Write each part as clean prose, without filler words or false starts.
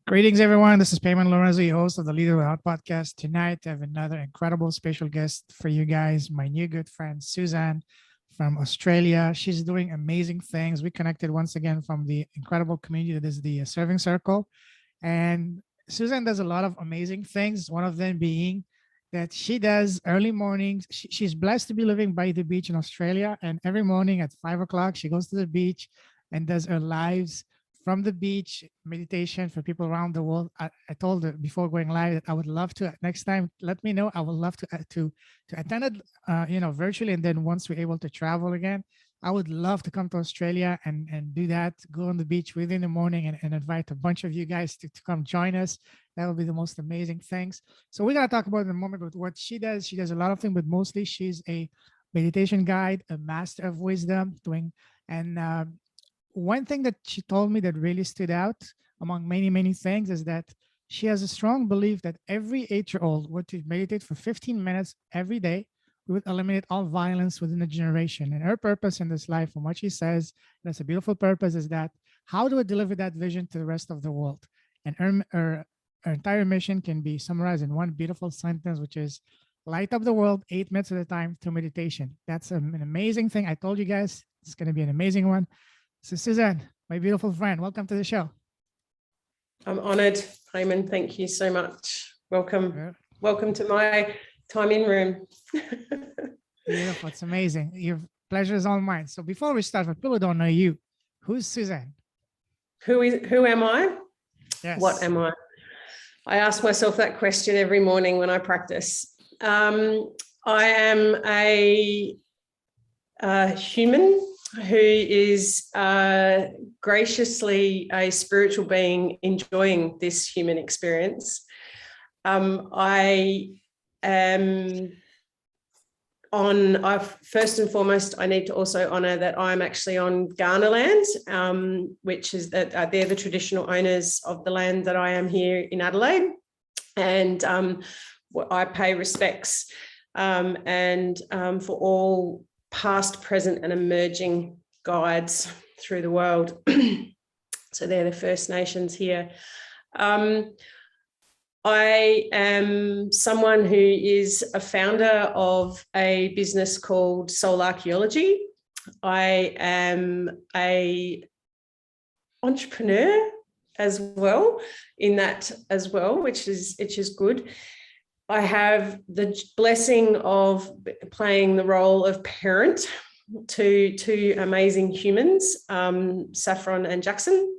Greetings, everyone. This is Payman Lorenzo, your host of the Leader Without podcast. Tonight, I have another incredible special guest for you guys, my new good friend, Suzanne from Australia. She's doing amazing things. We connected once again from the incredible community that is the Serving Circle. And Suzanne does a lot of amazing things, one of them being that she does early mornings. She's blessed to be living by the beach in Australia. And every morning at 5 o'clock, she goes to the beach and does her lives from the beach meditation for people around the world. I told her before going live that I would love to next time. Let me know. I would love to attend it, virtually. And then once we're able to travel again, I would love to come to Australia and do that. Go on the beach within the morning and invite a bunch of you guys to come join us. That would be the most amazing things. So we're gonna talk about in a moment with what she does. She does a lot of things, but mostly she's a meditation guide, a master of wisdom, one thing that she told me that really stood out among many, many things is that she has a strong belief that every 8-year-old were to meditate for 15 minutes every day, we would eliminate all violence within a generation. And her purpose in this life, from what she says, that's a beautiful purpose, is that how do we deliver that vision to the rest of the world? And her entire mission can be summarized in one beautiful sentence, which is light up the world 8 minutes at a time through meditation. That's an amazing thing. I told you guys it's going to be an amazing one. So Suzanne, my beautiful friend, welcome to the show. I'm honored, Payman. Thank you so much. Welcome. Welcome to my time in room. Beautiful. It's amazing. Your pleasure is all mine. So before we start, for people who don't know you, who's Suzanne? Who am I? Yes. What am I? I ask myself that question every morning when I practice. I am a human who is graciously a spiritual being enjoying this human experience. First and foremost, I need to also honour that I'm actually on Kaurna land, which is that they're the traditional owners of the land that I am here in Adelaide. And I pay respects for all past, present, and emerging guides through the world. So they're the First Nations here. I am someone who is a founder of a business called Soul Archeology. I am a entrepreneur as well in that as well, which is good. I have the blessing of playing the role of parent to two amazing humans, Saffron and Jackson.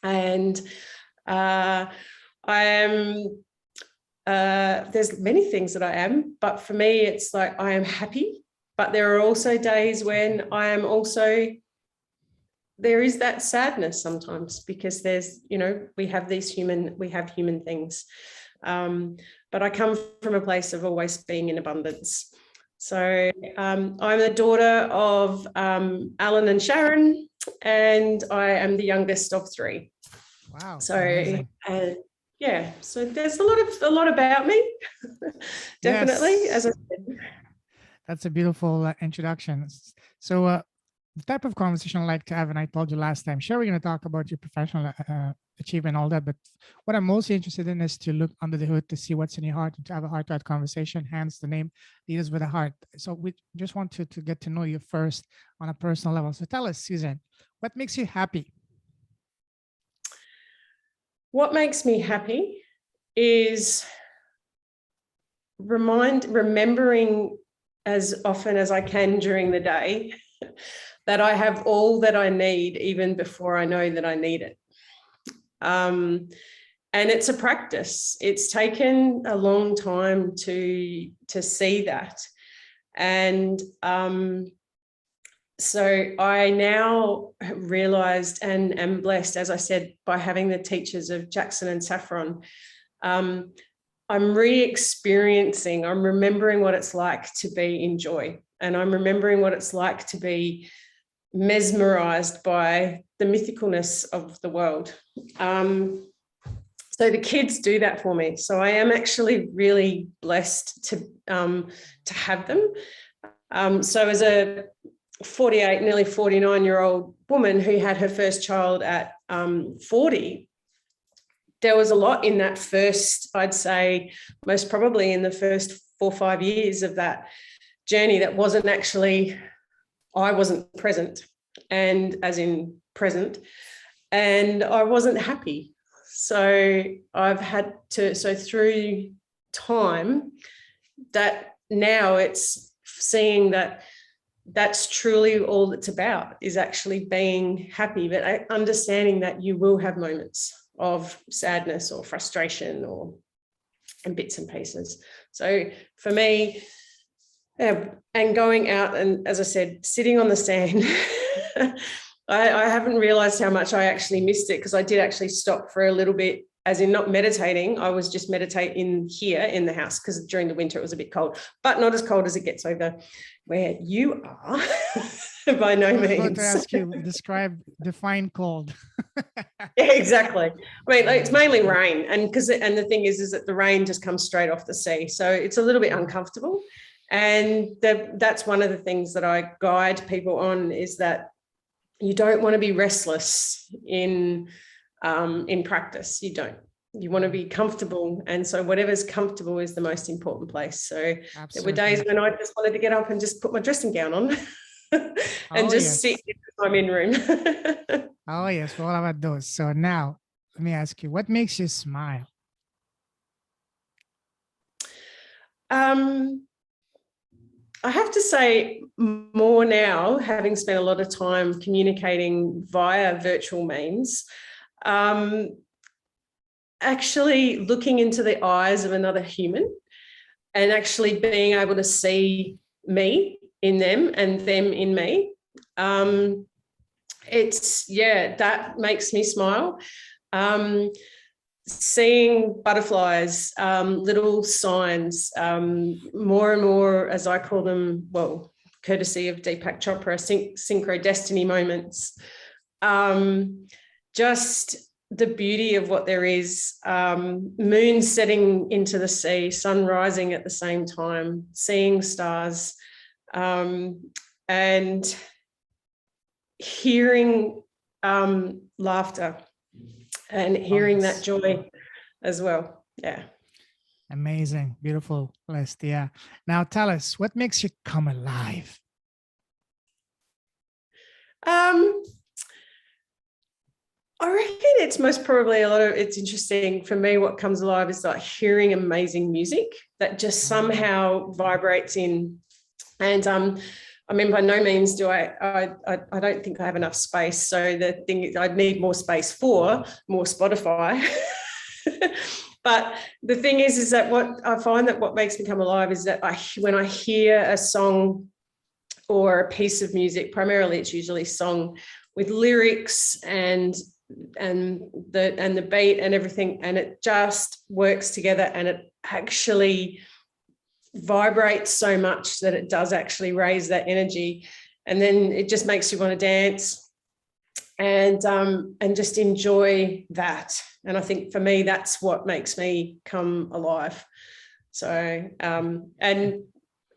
And I am, there's many things that I am, but for me, it's like I am happy, but there are also days when I am also, there is that sadness sometimes because there's, we have human things. But I come from a place of always being in abundance. So I'm the daughter of Alan and Sharon, and I am the youngest of 3. Wow. So so there's a lot about me. Definitely, yes. as I said. That's a beautiful introduction. So the type of conversation I like to have, and I told you last time, sure, we're going to talk about your professional achievement and all that, but what I'm mostly interested in is to look under the hood to see what's in your heart and to have a heart-to-heart conversation, hence the name Leaders with a Heart. So we just want to get to know you first on a personal level. So tell us, Suzanne, what makes you happy? What makes me happy is remembering as often as I can during the day that I have all that I need even before I know that I need it. And it's a practice. It's taken a long time to see that. And so I now realized and am blessed, as I said, by having the teachers of Jackson and Saffron. I'm re-experiencing, I'm remembering what it's like to be in joy. And I'm remembering what it's like to be mesmerized by the mythicalness of the world. So the kids do that for me. So I am actually really blessed to have them. So as a 48, nearly 49-year-old woman who had her first child at 40, there was a lot in that first, I'd say, most probably in the first 4 or 5 years of that journey that wasn't actually, I wasn't present, and as in present, and I wasn't happy. So I've had to, so through time, that now it's seeing that that's truly all it's about, is actually being happy, but understanding that you will have moments of sadness or frustration or and bits and pieces. So for me, and going out and, as I said, sitting on the sand, I haven't realized how much I actually missed it, because I did actually stop for a little bit, as in not meditating. I was just meditating here in the house, because during the winter it was a bit cold, but not as cold as it gets over where you are. By no means. I was going to ask you, define cold. Yeah, exactly. I mean, it's mainly rain, and the thing is that the rain just comes straight off the sea, so it's a little bit uncomfortable. And that's one of the things that I guide people on, is that you don't want to be restless in practice. You don't. You want to be comfortable, and so whatever's comfortable is the most important place. So Absolutely. There were days when I just wanted to get up and just put my dressing gown on and sit in my in room. Oh yes, all about those. So now let me ask you, what makes you smile? I have to say more now, having spent a lot of time communicating via virtual means, actually looking into the eyes of another human and actually being able to see me in them and them in me. That makes me smile. Seeing butterflies, little signs, more and more, as I call them, well, courtesy of Deepak Chopra, synchro destiny moments. Just the beauty of what there is, moon setting into the sea, sun rising at the same time, seeing stars, and hearing laughter and hearing that joy as well. Yeah. Amazing. Beautiful list. Yeah. Now tell us, what makes you come alive? I reckon it's most probably it's interesting for me. What comes alive is like hearing amazing music that just somehow vibrates in. And I mean, by no means do I don't think I have enough space. So the thing is, I'd need more space for more Spotify. But the thing is that what I find that what makes me come alive is that when I hear a song or a piece of music, primarily it's usually song with lyrics and the beat and everything, and it just works together, and it actually vibrates so much that it does actually raise that energy, and then it just makes you want to dance and just enjoy that. And I think for me, that's what makes me come alive. So and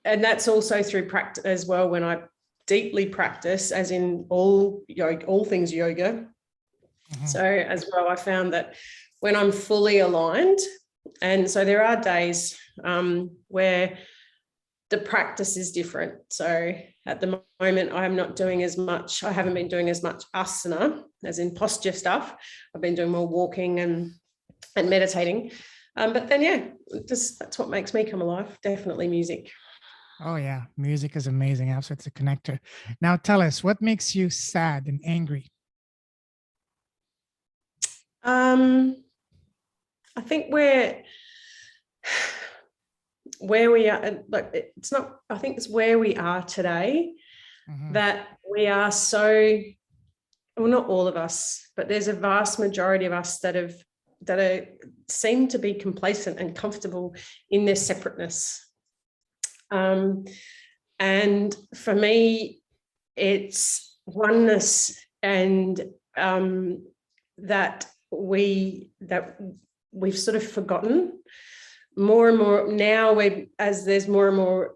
that's also through practice as well. When I deeply practice, as in all things yoga. So as well, I found that when I'm fully aligned, and so there are days where the practice is different. So at the moment, I am not doing as much. I haven't been doing as much asana, as in posture stuff. I've been doing more walking and meditating. But then, that's what makes me come alive. Definitely music. Oh yeah, music is amazing. Absolutely, it's a connector. Now tell us, what makes you sad and angry? I think where we are, like, it's not, I think it's where we are today, that we are so, well, not all of us, but there's a vast majority of us that seem to be complacent and comfortable in their separateness. And for me, it's oneness, and that we've sort of forgotten more and more now, as there's more and more,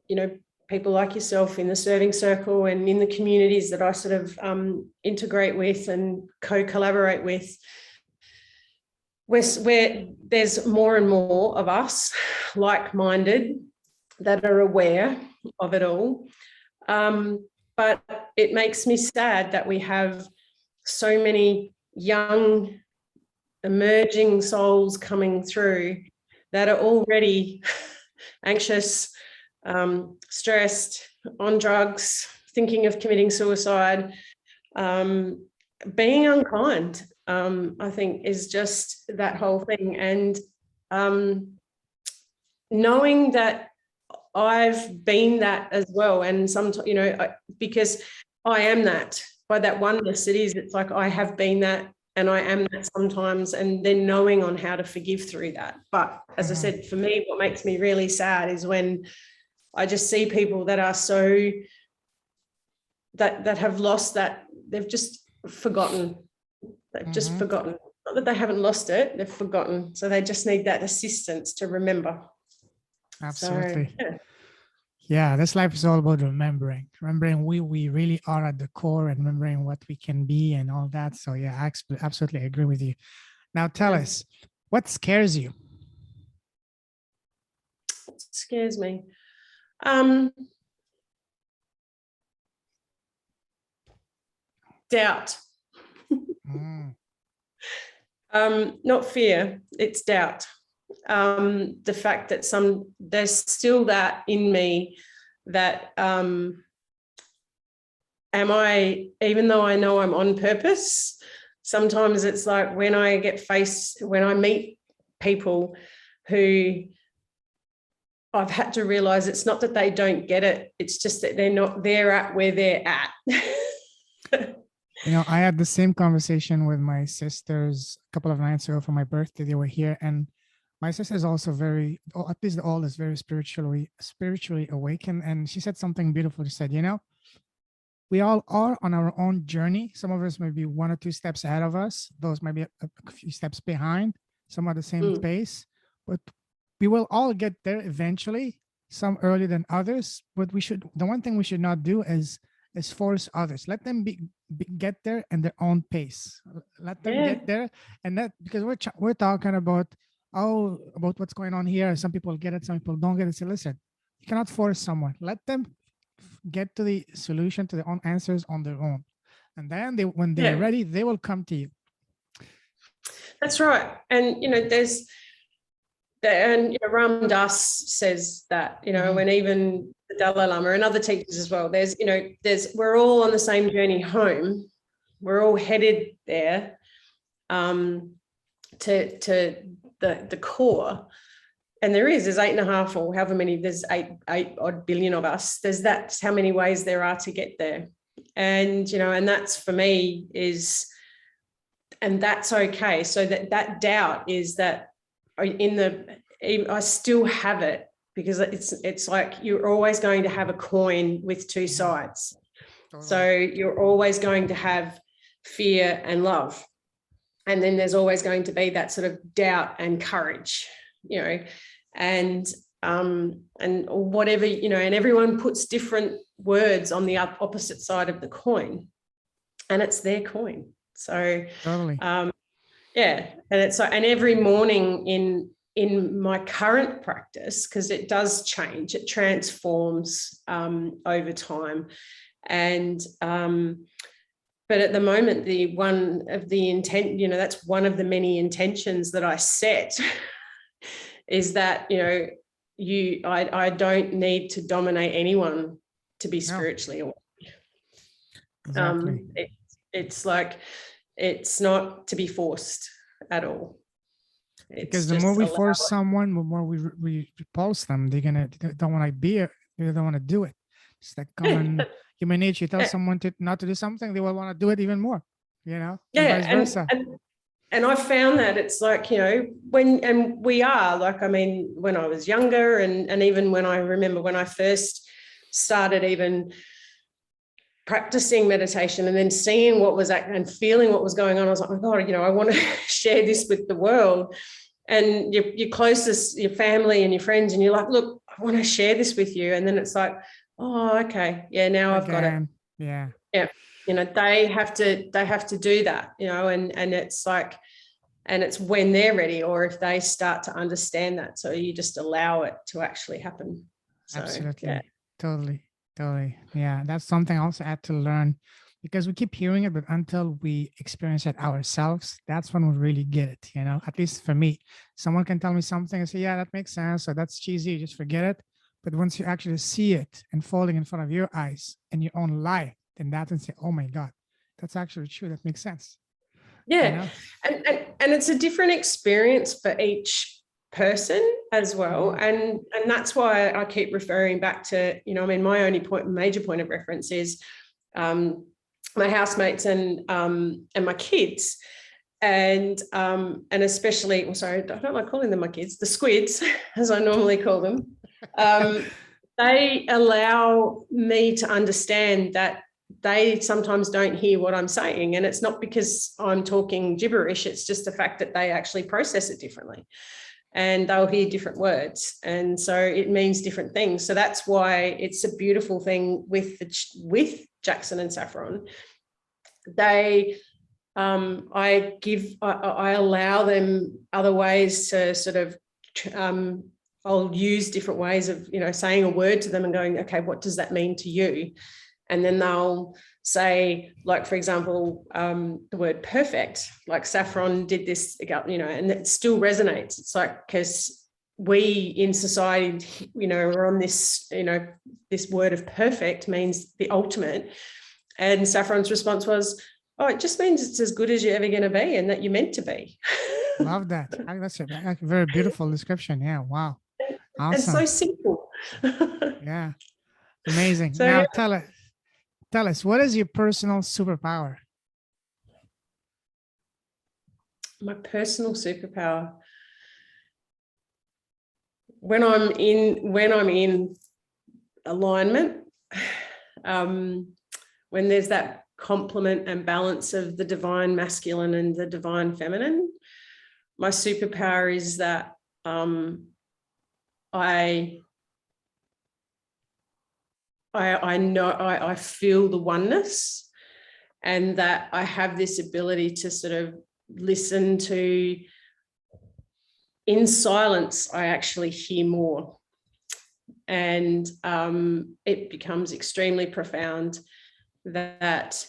people like yourself in the serving circle and in the communities that I sort of integrate with and co-collaborate with. where there's more and more of us like-minded that are aware of it all. But it makes me sad that we have so many young emerging souls coming through that are already anxious, stressed, on drugs, thinking of committing suicide, being unkind, I think, is just that whole thing. And knowing that I've been that as well, and sometimes, because I am that, by that oneness it is, it's like I have been that and I am that sometimes, and then knowing on how to forgive through that. But as I said, for me, what makes me really sad is when I just see people that are so, that have lost that, they've just forgotten. They've just forgotten. Not that they haven't lost it, they've forgotten. So they just need that assistance to remember. Absolutely. So, yeah, this life is all about remembering we really are at the core, and remembering what we can be and all that. So yeah, I absolutely agree with you. Now tell us, what scares you? What scares me? Doubt. Not fear, it's doubt. The fact that there's still that in me that am I, even though I know I'm on purpose, sometimes it's like when I meet people who I've had to realize it's not that they don't get it, it's just that they're at where they're at. I had the same conversation with my sisters a couple of nights ago for my birthday. They were here, and my sister is also at least the oldest, very spiritually awakened. And she said something beautiful. She said, we all are on our own journey. Some of us may be 1 or 2 steps ahead of us. Those might be a few steps behind. Some at the same pace, but we will all get there eventually. Some earlier than others. But the one thing we should not do is force others. Let them get there in their own pace. Let them get there, and that, because we're talking about what's going on here. Some people get it, some people don't get it. So listen, you cannot force someone. Let them get to the solution, to their own answers on their own, and then when they're ready, they will come to you. That's right. And Ram Dass says that, and even the Dalai Lama and other teachers as well, we're all on the same journey home. We're all headed there to the core. And there's 8.5 or however many, there's 8 odd billion of us. That's how many ways there are to get there. And, and that's, for me, and that's okay. So that doubt is that I still have it, because it's like you're always going to have a coin with 2 sides. So you're always going to have fear and love. And then there's always going to be that sort of doubt and courage, and whatever, and everyone puts different words on the opposite side of the coin, and it's their coin. So, totally. And it's like, and every morning in my current practice, because it does change, it transforms over time. And but at the moment, that's one of the many intentions that I set, is that, I don't need to dominate anyone to be spiritually awake. Exactly. It's like, it's not to be forced at all. Because the more we force someone, the more we repulse them. They don't want to be it. They don't want to do it. It's like common human nature. You tell someone not to do something, they will want to do it even more. And vice versa. And I found that it's like, when I was younger, and even when I remember when I first started even practicing meditation, and then seeing what was and feeling what was going on, I was like, oh God, I want to share this with the world. And your closest, your family and your friends, and you're like, look, I want to share this with you. And then it's like, oh, okay, yeah, now I've got it. Yeah. They have to do that, and it's like, And it's when they're ready, or if they start to understand that. So you just allow it to actually happen. So, Absolutely. yeah. Totally. Totally. Yeah. That's something I also had to learn, because we keep hearing it, but until we experience it ourselves, that's when we really get it. At least for me, someone can tell me something and say, yeah, that makes sense. Or that's cheesy. You just forget it. But once you actually see it unfolding in front of your eyes in your own life, then that's and say, oh my God, that's actually true. That makes sense. Yeah. And it's a different experience for each person as well. And that's why I keep referring back to, my major point of reference is my housemates and my kids. And especially, sorry, I don't like calling them my kids, the squids, as I normally call them. They allow me to understand that they sometimes don't hear what I'm saying. And it's not because I'm talking gibberish. It's just the fact that they actually process it differently. And they'll hear different words. And so it means different things. So that's why it's a beautiful thing with Jackson and Saffron. They, I allow them other ways to sort of, I'll use different ways of, saying a word to them and going, okay, what does that mean to you? And then they'll say, like, for example, the word perfect, like Saffron did this, and it still resonates. It's like, because we in society, are on this, this word of perfect means the ultimate. And Saffron's response was, oh, it just means it's as good as you're ever going to be and that you're meant to be. Love that. That's a very beautiful description. Yeah. Wow. Awesome. And so simple. Yeah. Amazing. So, now tell us, what is your personal superpower? My personal superpower. When I'm in alignment, when there's that complement and balance of the divine masculine and the divine feminine, my superpower is that I know I feel the oneness, and that I have this ability to sort of listen to, in silence, I actually hear more. And it becomes extremely profound that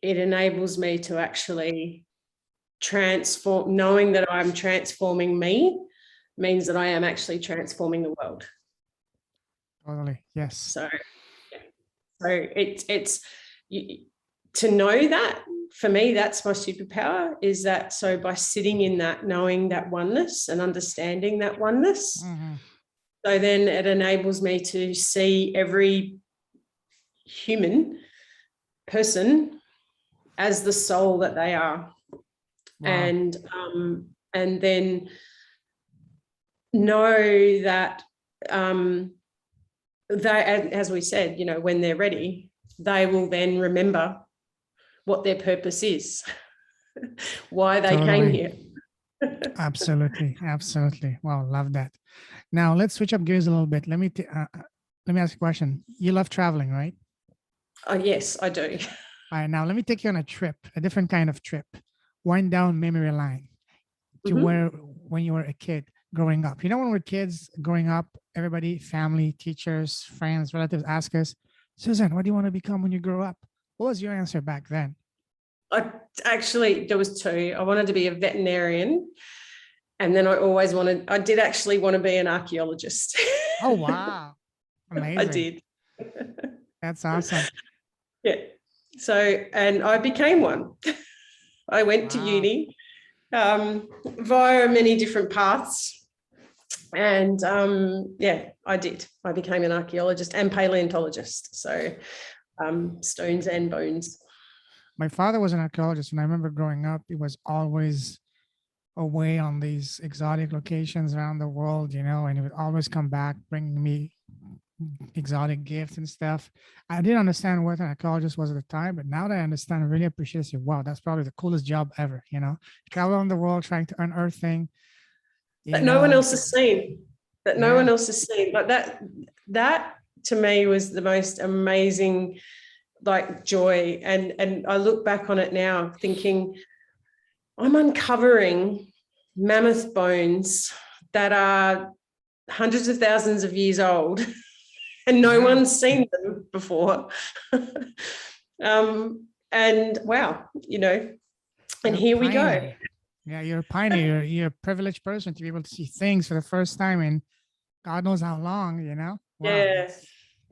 it enables me to actually transform. Knowing that I'm transforming me means that I am actually transforming the world. Totally. Yes. So it's to know that, for me, that's my superpower, is that, so by sitting in that, knowing that oneness and understanding that oneness, so then it enables me to see every human person as the soul that they are. Wow. And then know that they, as we said, when they're ready, they will then remember what their purpose is, why they came here. Absolutely. Absolutely. Wow. Love that. Now let's switch up gears a little bit. Let me ask you a question. You love traveling, right? Oh, yes, I do. All right. Now let me take you on a trip, a different kind of trip. Wind down memory line to where, when you were a kid growing up. When we're kids growing up, everybody, family, teachers, friends, relatives ask us, Suzanne, what do you want to become when you grow up? What was your answer back then? There was two. I wanted to be a veterinarian, and then I did actually want to be an archaeologist. Oh, wow. Amazing. I did. That's awesome. Yeah. So, and I became one. I went to uni via many different paths. And I did. I became an archaeologist and paleontologist. So stones and bones. My father was an archaeologist, and I remember growing up, he was always away on these exotic locations around the world, and he would always come back bringing me exotic gifts and stuff. I didn't understand what an archaeologist was at the time, but now that I understand, I really appreciate it. Wow, that's probably the coolest job ever, travel around the world trying to unearth things that no one else has seen, no one else has seen. Like that to me was the most amazing like joy. And I look back on it now thinking, I'm uncovering mammoth bones that are hundreds of thousands of years old and no one's seen them before. And wow, and here we go. Yeah, you're a pioneer. You're a privileged person to be able to see things for the first time in God knows how long, Wow. Yeah.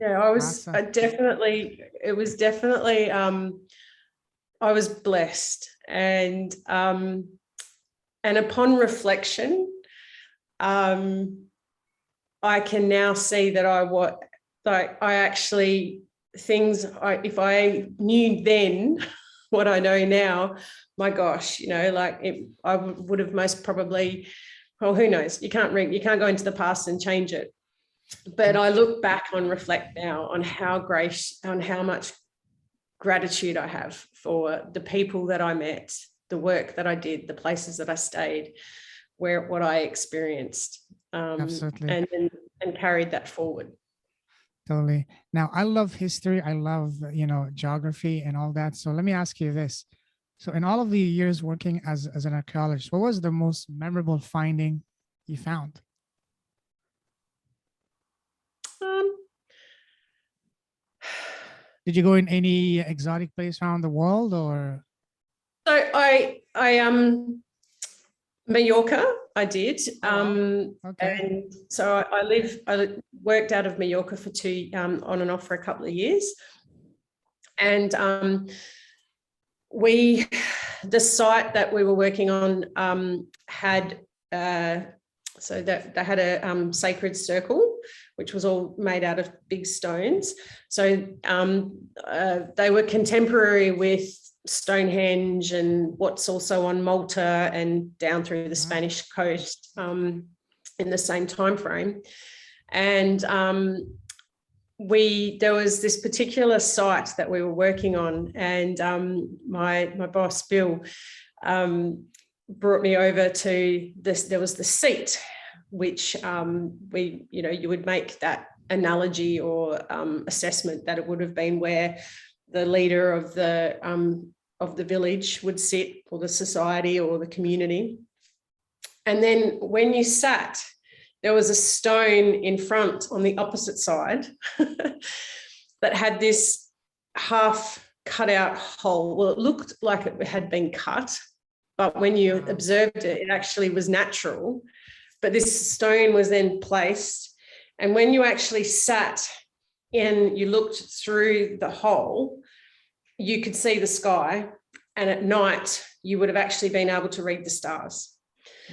Yeah, I was awesome. it was definitely, I was blessed. And upon reflection, I can now see that if I knew then what I know now, my gosh, I would have most probably, well, who knows? You can't go into the past and change it. But I look back and reflect now on how much gratitude I have for the people that I met, the work that I did, the places that I stayed, what I experienced, Absolutely. and carried that forward. Totally. Now, I love history. I love, geography and all that. So let me ask you this. So in all of the years working as an archaeologist, what was the most memorable finding you found? Did you go in any exotic place around the world, or? So I Mallorca, I did. Okay. And so I worked out of Mallorca for on and off for a couple of years. And the site that we were working on had, so that they had a sacred circle, which was all made out of big stones. So they were contemporary with Stonehenge and what's also on Malta and down through the Spanish coast in the same time frame. And there was this particular site that we were working on, and my boss Bill brought me over to this. There was the seat, which you would make that analogy or assessment that it would have been where the leader of the village would sit, or the society or the community. And then when you sat, there was a stone in front on the opposite side that had this half cut out hole. Well, it looked like it had been cut, but when you observed it, it actually was natural. But this stone was then placed, and when you actually sat and you looked through the hole, you could see the sky, and at night you would have actually been able to read the stars.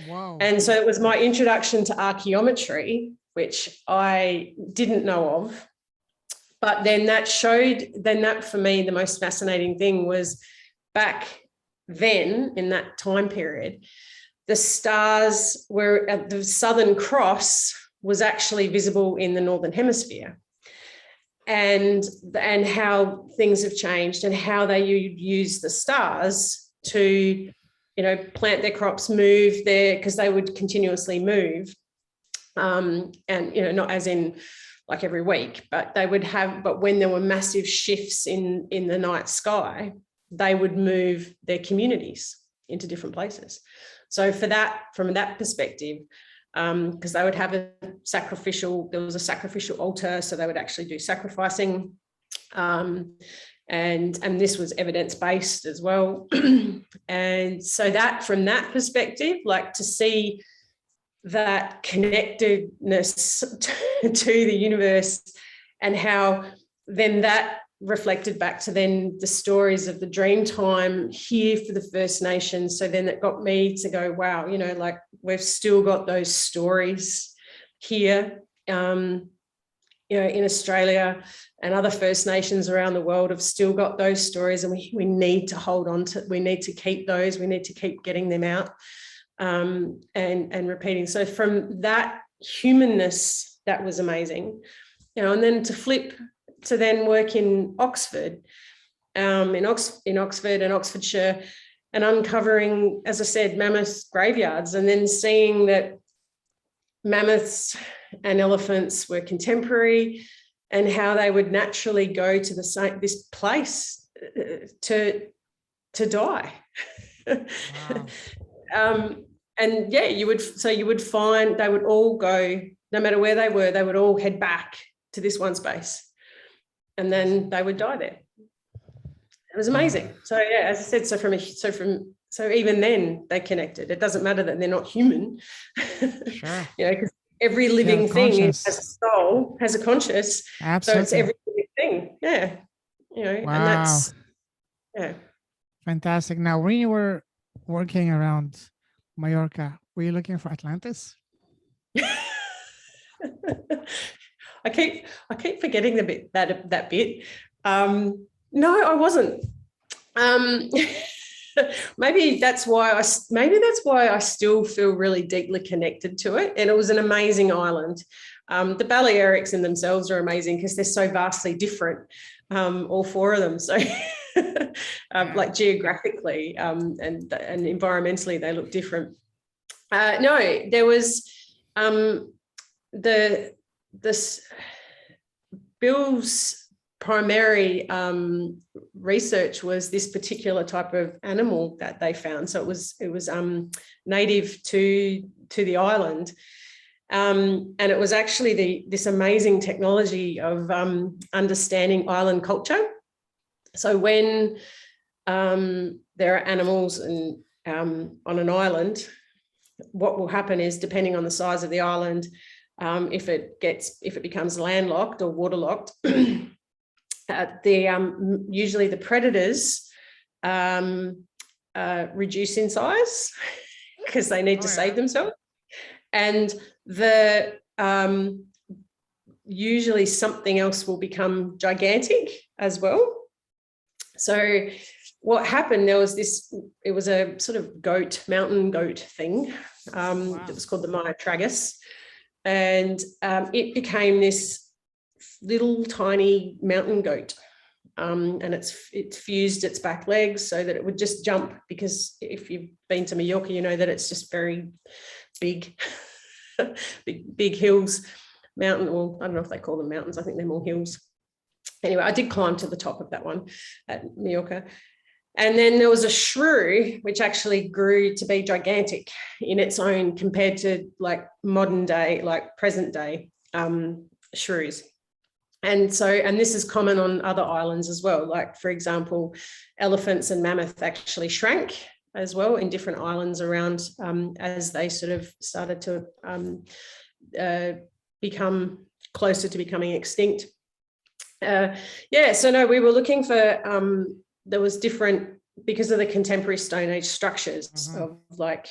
Wow. And so it was my introduction to archaeometry, which I didn't know of. But then that for me, the most fascinating thing was back then in that time period, the stars were at the Southern Cross was actually visible in the Northern Hemisphere. And how things have changed and how they use the stars to, plant their crops, move because they would continuously move. And, not as in like every week, but but when there were massive shifts in the night sky, they would move their communities into different places. So from that perspective, because they would have there was a sacrificial altar, so they would actually do sacrificing. And this was evidence-based as well. And so that from that perspective, like to see that connectedness to the universe, and how then that reflected back to then the stories of the dream time here for the First Nations. So then it got me to go, wow, like we've still got those stories here, in Australia, and other First Nations around the world have still got those stories, and we need to hold on to, we need to keep those, we need to keep getting them out, and repeating. So from that humanness, that was amazing, and then to flip to then work in Oxford, in Oxford and Oxfordshire, and uncovering, as I said, mammoth graveyards, and then seeing that mammoths and elephants were contemporary, and how they would naturally go to this place to die. Wow. And yeah, you would find they would all go, no matter where they were, they would all head back to this one space, and then they would die there. It was amazing. So yeah, as I said, so even then they connected. It doesn't matter that they're not human, Sure. because every living thing has a soul, has a conscious. Absolutely. So it's every living thing. Yeah. Wow. And that's, yeah. Fantastic. Now, when you were working around Mallorca, were you looking for Atlantis? I keep forgetting that bit. No, I wasn't. Maybe that's why I still feel really deeply connected to it. And it was an amazing island. The Balearics in themselves are amazing because they're so vastly different, all four of them. So like geographically and environmentally, they look different. No, there was Bill's primary research was this particular type of animal that they found. So it was native to the island, and it was actually this amazing technology of understanding island culture. So when there are animals and on an island, what will happen is, depending on the size of the island, if it becomes landlocked or waterlocked, usually the predators reduce in size because they need to save themselves, and usually something else will become gigantic as well. So what happened, it was a sort of mountain goat thing. It was called the Myotragus, and it became this little tiny mountain goat, and it fused its back legs so that it would just jump, because if you've been to Mallorca, you know that it's just very big, big hills, mountain, or I don't know if they call them mountains, I think they're more hills. Anyway, I did climb to the top of that one at Mallorca. And then there was a shrew, which actually grew to be gigantic in its own compared to like modern day, like present day shrews. And this is common on other islands as well. Like, for example, elephants and mammoth actually shrank as well in different islands around as they sort of started to become closer to becoming extinct. So no, we were looking for, there was different, because of the contemporary Stone Age structures of like,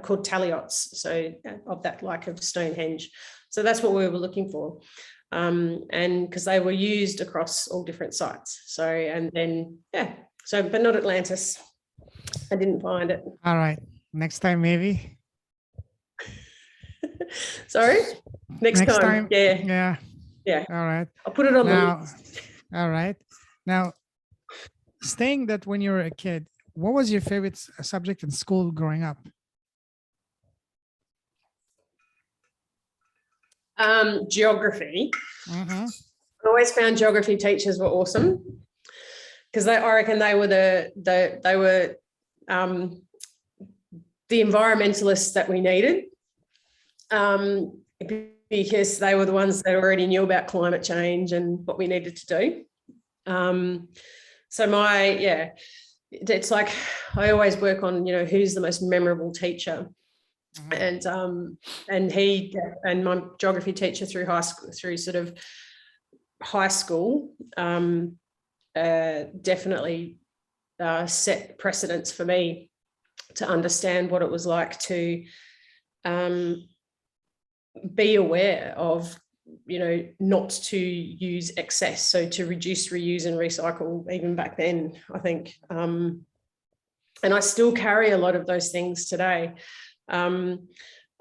called taliots, so of that like of Stonehenge. So that's what we were looking for. And because they were used across all different sites. So, and then, but not Atlantis. I didn't find it. All right. Next time, maybe. Sorry? Next time. Yeah. Yeah. All right. I'll put it on now. the list. All right. Now, saying that when you were a kid, what was your favorite subject in school growing up? Geography. Mm-hmm. I always found geography teachers were awesome, because I reckon they were the environmentalists that we needed, because they were the ones that already knew about climate change and what we needed to do. It's like I always work on, who's the most memorable teacher. And he and my geography teacher through high school definitely set precedents for me to understand what it was like to be aware of, not to use excess, so to reduce, reuse and recycle even back then, I think. And I still carry a lot of those things today. I'm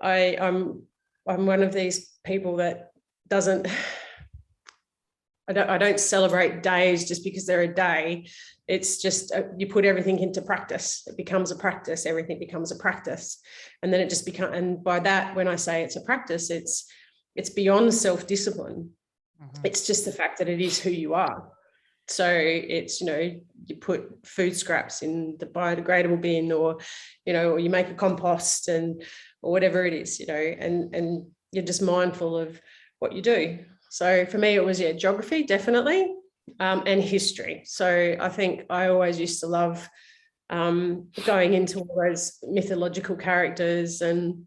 one of these people that I don't celebrate days just because they're a day. It's just you put everything into practice. It becomes a practice. Everything becomes a practice, and then it just becomes. And by that, when I say it's a practice, it's beyond self-discipline. It's just the fact that it is who you are. So it's, you put food scraps in the biodegradable bin, or, or you make a compost or whatever it is, and you're just mindful of what you do. So for me, it was, geography, definitely, and history. So I think I always used to love going into all those mythological characters, and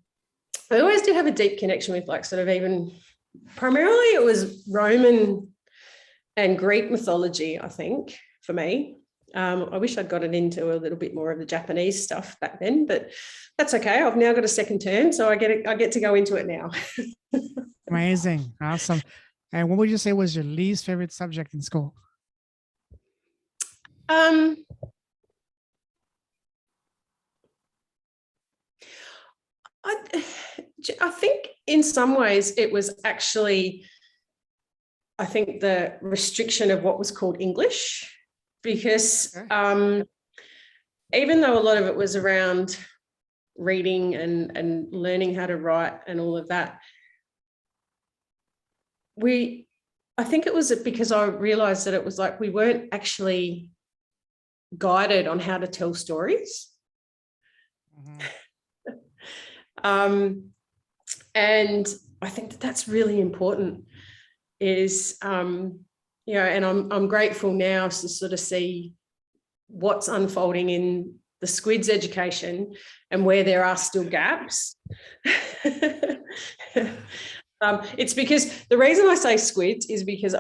I always did have a deep connection with, like, sort of, even primarily it was Roman and Greek mythology, I think, for me. I wish I'd gotten into a little bit more of the Japanese stuff back then, but that's okay. I've now got a second term, so I get to go into it now. Amazing. Awesome. And what would you say was your least favorite subject in school? I think in some ways it was actually, I think, the restriction of what was called English, because even though a lot of it was around reading and learning how to write and all of that, I think it was because I realized that it was like we weren't actually guided on how to tell stories. And I think that that's really important, is, and I'm grateful now to sort of see what's unfolding in the Squids education and where there are still gaps. It's because the reason I say Squids is because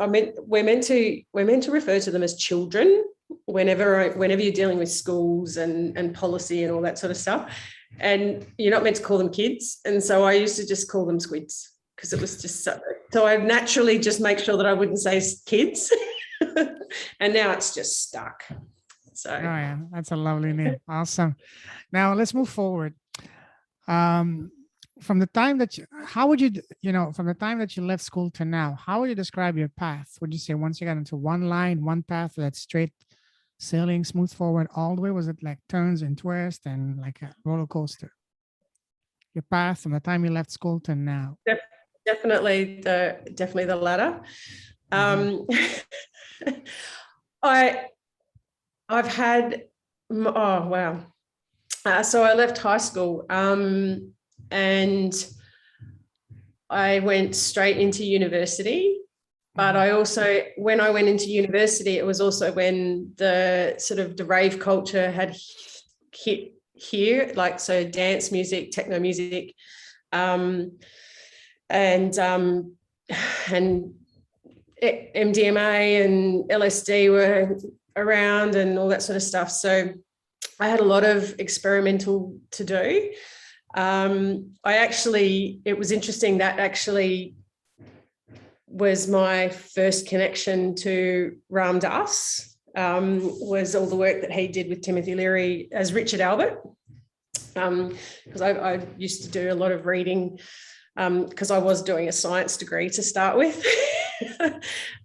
we're meant to refer to them as children whenever you're dealing with schools and policy and all that sort of stuff, and you're not meant to call them kids. And so I used to just call them Squids, because it was just so I naturally just make sure that I wouldn't say kids. And now it's just stuck. So yeah, that's a lovely name. Awesome. Now let's move forward. From the time that from the time that you left school to now, how would you describe your path? Would you say once you got into one line, one path, that's straight sailing, smooth forward all the way? Was it like turns and twists and like a roller coaster? Your path from the time you left school to now? Definitely the latter. I've had, oh wow. So I left high school, and I went straight into university. But I also, when I went into university, it was also when the sort of the rave culture had hit here, like, so dance music, techno music, and MDMA and LSD were around and all that sort of stuff. So I had a lot of experimental to do. It was interesting, that actually was my first connection to Ram Dass, was all the work that he did with Timothy Leary as Richard Albert, because I used to do a lot of reading, because I was doing a science degree to start with.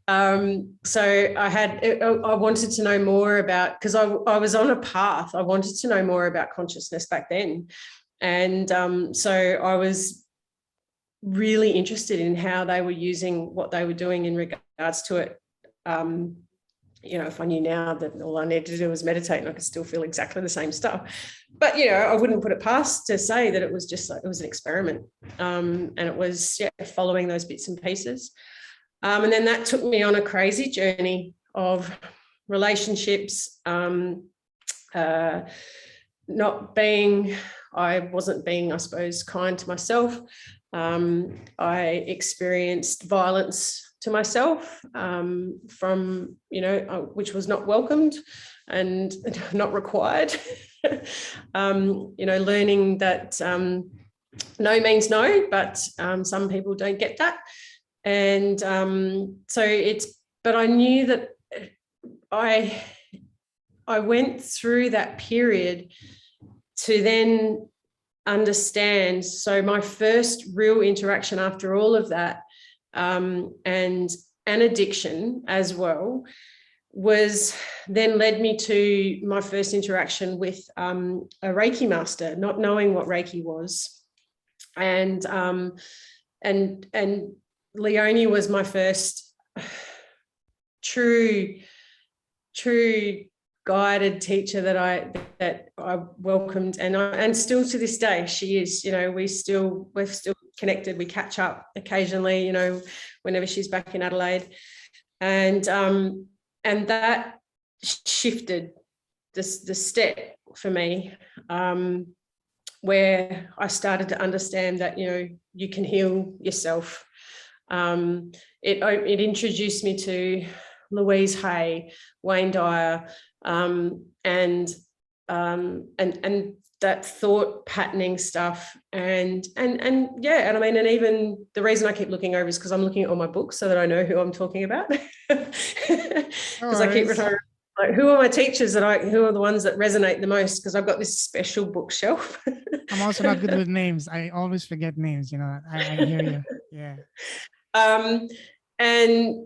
So I wanted to know more about, because I was on a path, I wanted to know more about consciousness back then. And so I was really interested in how they were using what they were doing in regards to it. If I knew now that all I needed to do was meditate, and I could still feel exactly the same stuff. But, I wouldn't put it past to say that it was just like, it was an experiment. And it was following those bits and pieces. And then that took me on a crazy journey of relationships, I wasn't being, I suppose, kind to myself. I experienced violence to myself, from, which was not welcomed and not required. Learning that no means no, but some people don't get that. And but I knew that I went through that period to then understand. So my first real interaction after all of that, and an addiction as well, was then led me to my first interaction with a Reiki master, not knowing what Reiki was. And Leonie was my first true guided teacher that I welcomed, and still to this day she is. We're still connected. We catch up occasionally, whenever she's back in Adelaide, and that shifted the step for me, where I started to understand that you can heal yourself. It introduced me to Louise Hay, Wayne Dyer, and that thought patterning stuff, and I mean, and even the reason I keep looking over is because I'm looking at all my books so that I know who I'm talking about, because I keep retiring. Like, who are my teachers who are the ones that resonate the most? Because I've got this special bookshelf. I'm also not good with names. I always forget names. I hear you. Yeah. And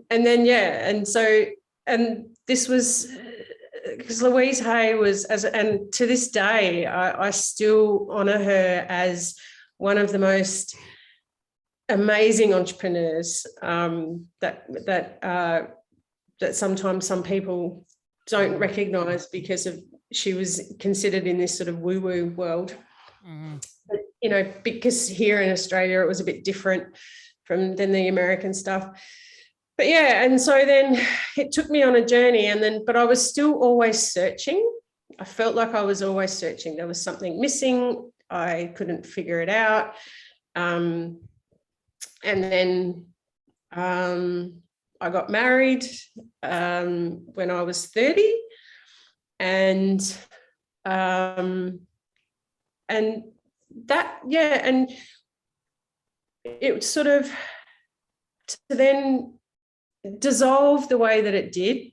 then and this was because Louise Hay was, and to this day I still honor her as one of the most amazing entrepreneurs that sometimes some people don't recognize, because she was considered in this sort of woo-woo world. But, because here in Australia it was a bit different than the American stuff. But and so then it took me on a journey, but I was still always searching. I felt like I was always searching. There was something missing. I couldn't figure it out. And then I got married when I was 30, and it sort of to then dissolve the way that it did,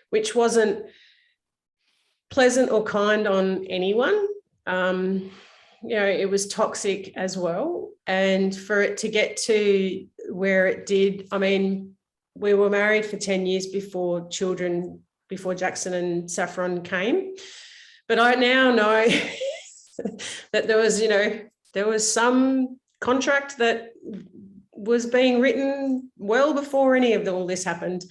which wasn't pleasant or kind on anyone. It was toxic as well. And for it to get to where it did, I mean, we were married for 10 years before Jackson and Saffron came. But I now know that there was some contract that was being written well before any of all this happened.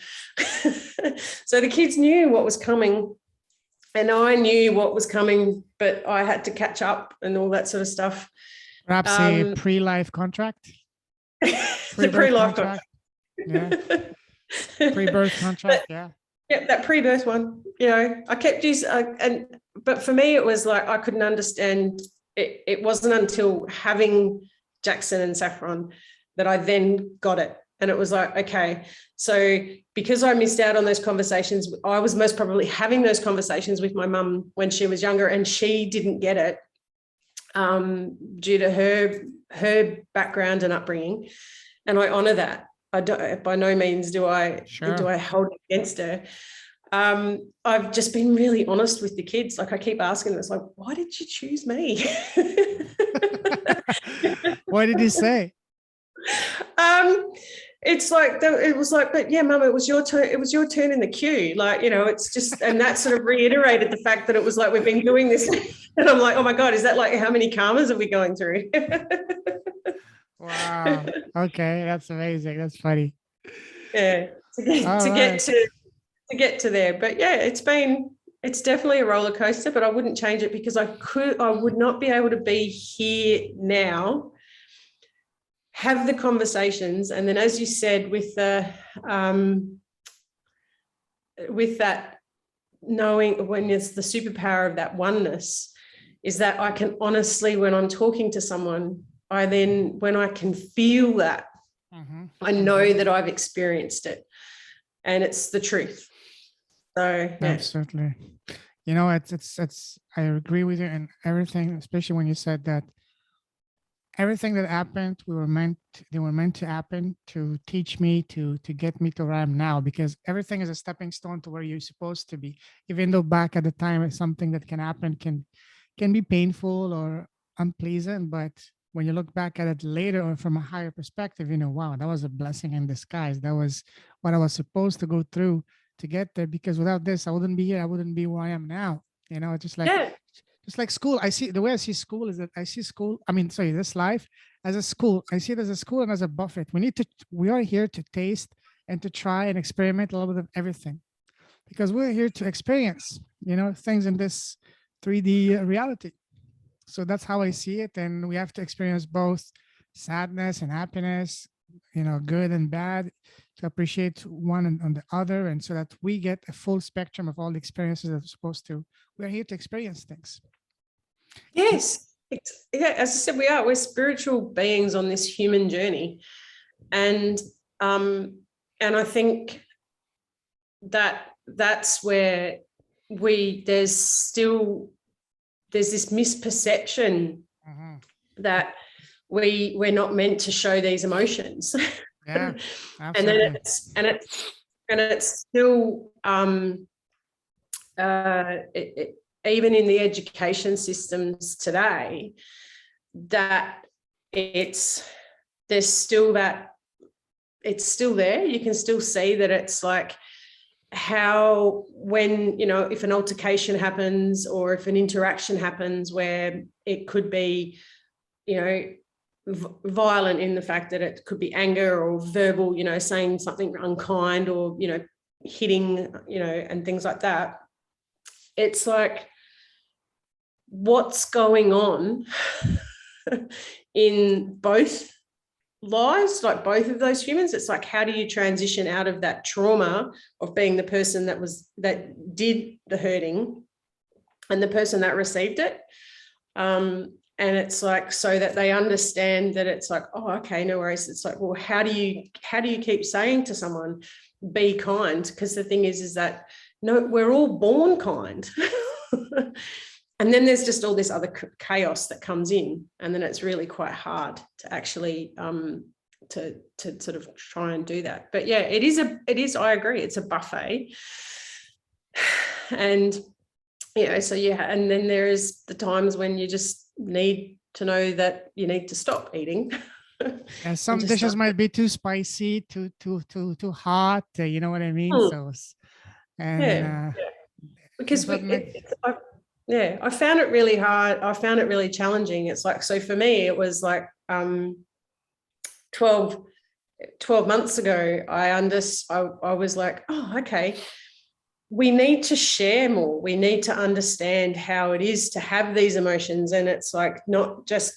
So the kids knew what was coming, and I knew what was coming, but I had to catch up and all that sort of stuff. Perhaps a pre-life contract? The pre-life contract. Yeah. Pre-birth contract, yeah. Yeah, that pre-birth one. I kept using, but for me it was like I couldn't understand it. It wasn't until having Jackson and Saffron that I then got it. And it was like, okay, so because I missed out on those conversations, I was most probably having those conversations with my mum when she was younger, and she didn't get it due to her background and upbringing. And I honor that. I don't, by no means do I hold it against her. I've just been really honest with the kids. Like, I keep asking them, it's like, why did you choose me? What did he say? It's like, it was like, but yeah, Mum, it was your turn. It was your turn in the queue. Like, it's just, and that sort of reiterated the fact that it was like, we've been doing this. And I'm like, oh my God, is that like, how many karmas are we going through? Wow. Okay. That's amazing. That's funny. Yeah. To get to there. But yeah, it's definitely a roller coaster, but I wouldn't change it, because I would not be able to be here now, have the conversations. And then, as you said, with that knowing, when it's the superpower of that oneness, is that I can honestly, when I'm talking to someone, when I can feel that, I know that I've experienced it, and it's the truth. So yeah. Absolutely. It's I agree with you and everything, especially when you said that everything that happened, they were meant to happen to teach me, to get me to where I am now, because everything is a stepping stone to where you're supposed to be. Even though back at the time, it's something that can happen can be painful or unpleasant, but when you look back at it later or from a higher perspective, wow, that was a blessing in disguise. That was what I was supposed to go through to get there, because without this, I wouldn't be here. I wouldn't be where I am now. It's just like, Just like school, I see the way I see school is that I see school, I mean, sorry, this life as a school. I see it as a school and as a buffet. We are here to taste and to try and experiment a little bit of everything because we're here to experience, things in this 3D reality. So that's how I see it. And we have to experience both sadness and happiness, good and bad, to appreciate one and on the other. And so that we get a full spectrum of all the experiences that we're supposed to. We're here to experience things. Yes. As I said, we're spiritual beings on this human journey. And I think that's where there's this misperception that we're not meant to show these emotions. Yeah, absolutely. and it's still even in the education systems today, that it's still there. You can still see that it's like how when, if an altercation happens or if an interaction happens where it could be, violent in the fact that it could be anger or verbal, saying something unkind or, hitting, and things like that. It's like, what's going on in both lives, like both of those humans? It's like, how do you transition out of that trauma of being the person that did the hurting and the person that received it? And it's like, so that they understand that it's like, oh, okay, no worries. It's like, well, how do you keep saying to someone, be kind? Because the thing is that, no, we're all born kind. And then there's just all this other chaos that comes in. And then it's really quite hard to actually, to sort of try and do that. But yeah, it is, I agree, it's a buffet. And, so yeah, and then there is the times when you just need to know that you need to stop eating. And some dishes might be too spicy, too hot. You know what I mean? So, and because I found it really hard. I found it really challenging. It's like, so for me, it was like 12 months ago. I was like, oh, okay. We need to share more. We need to understand how it is to have these emotions. And it's like, not just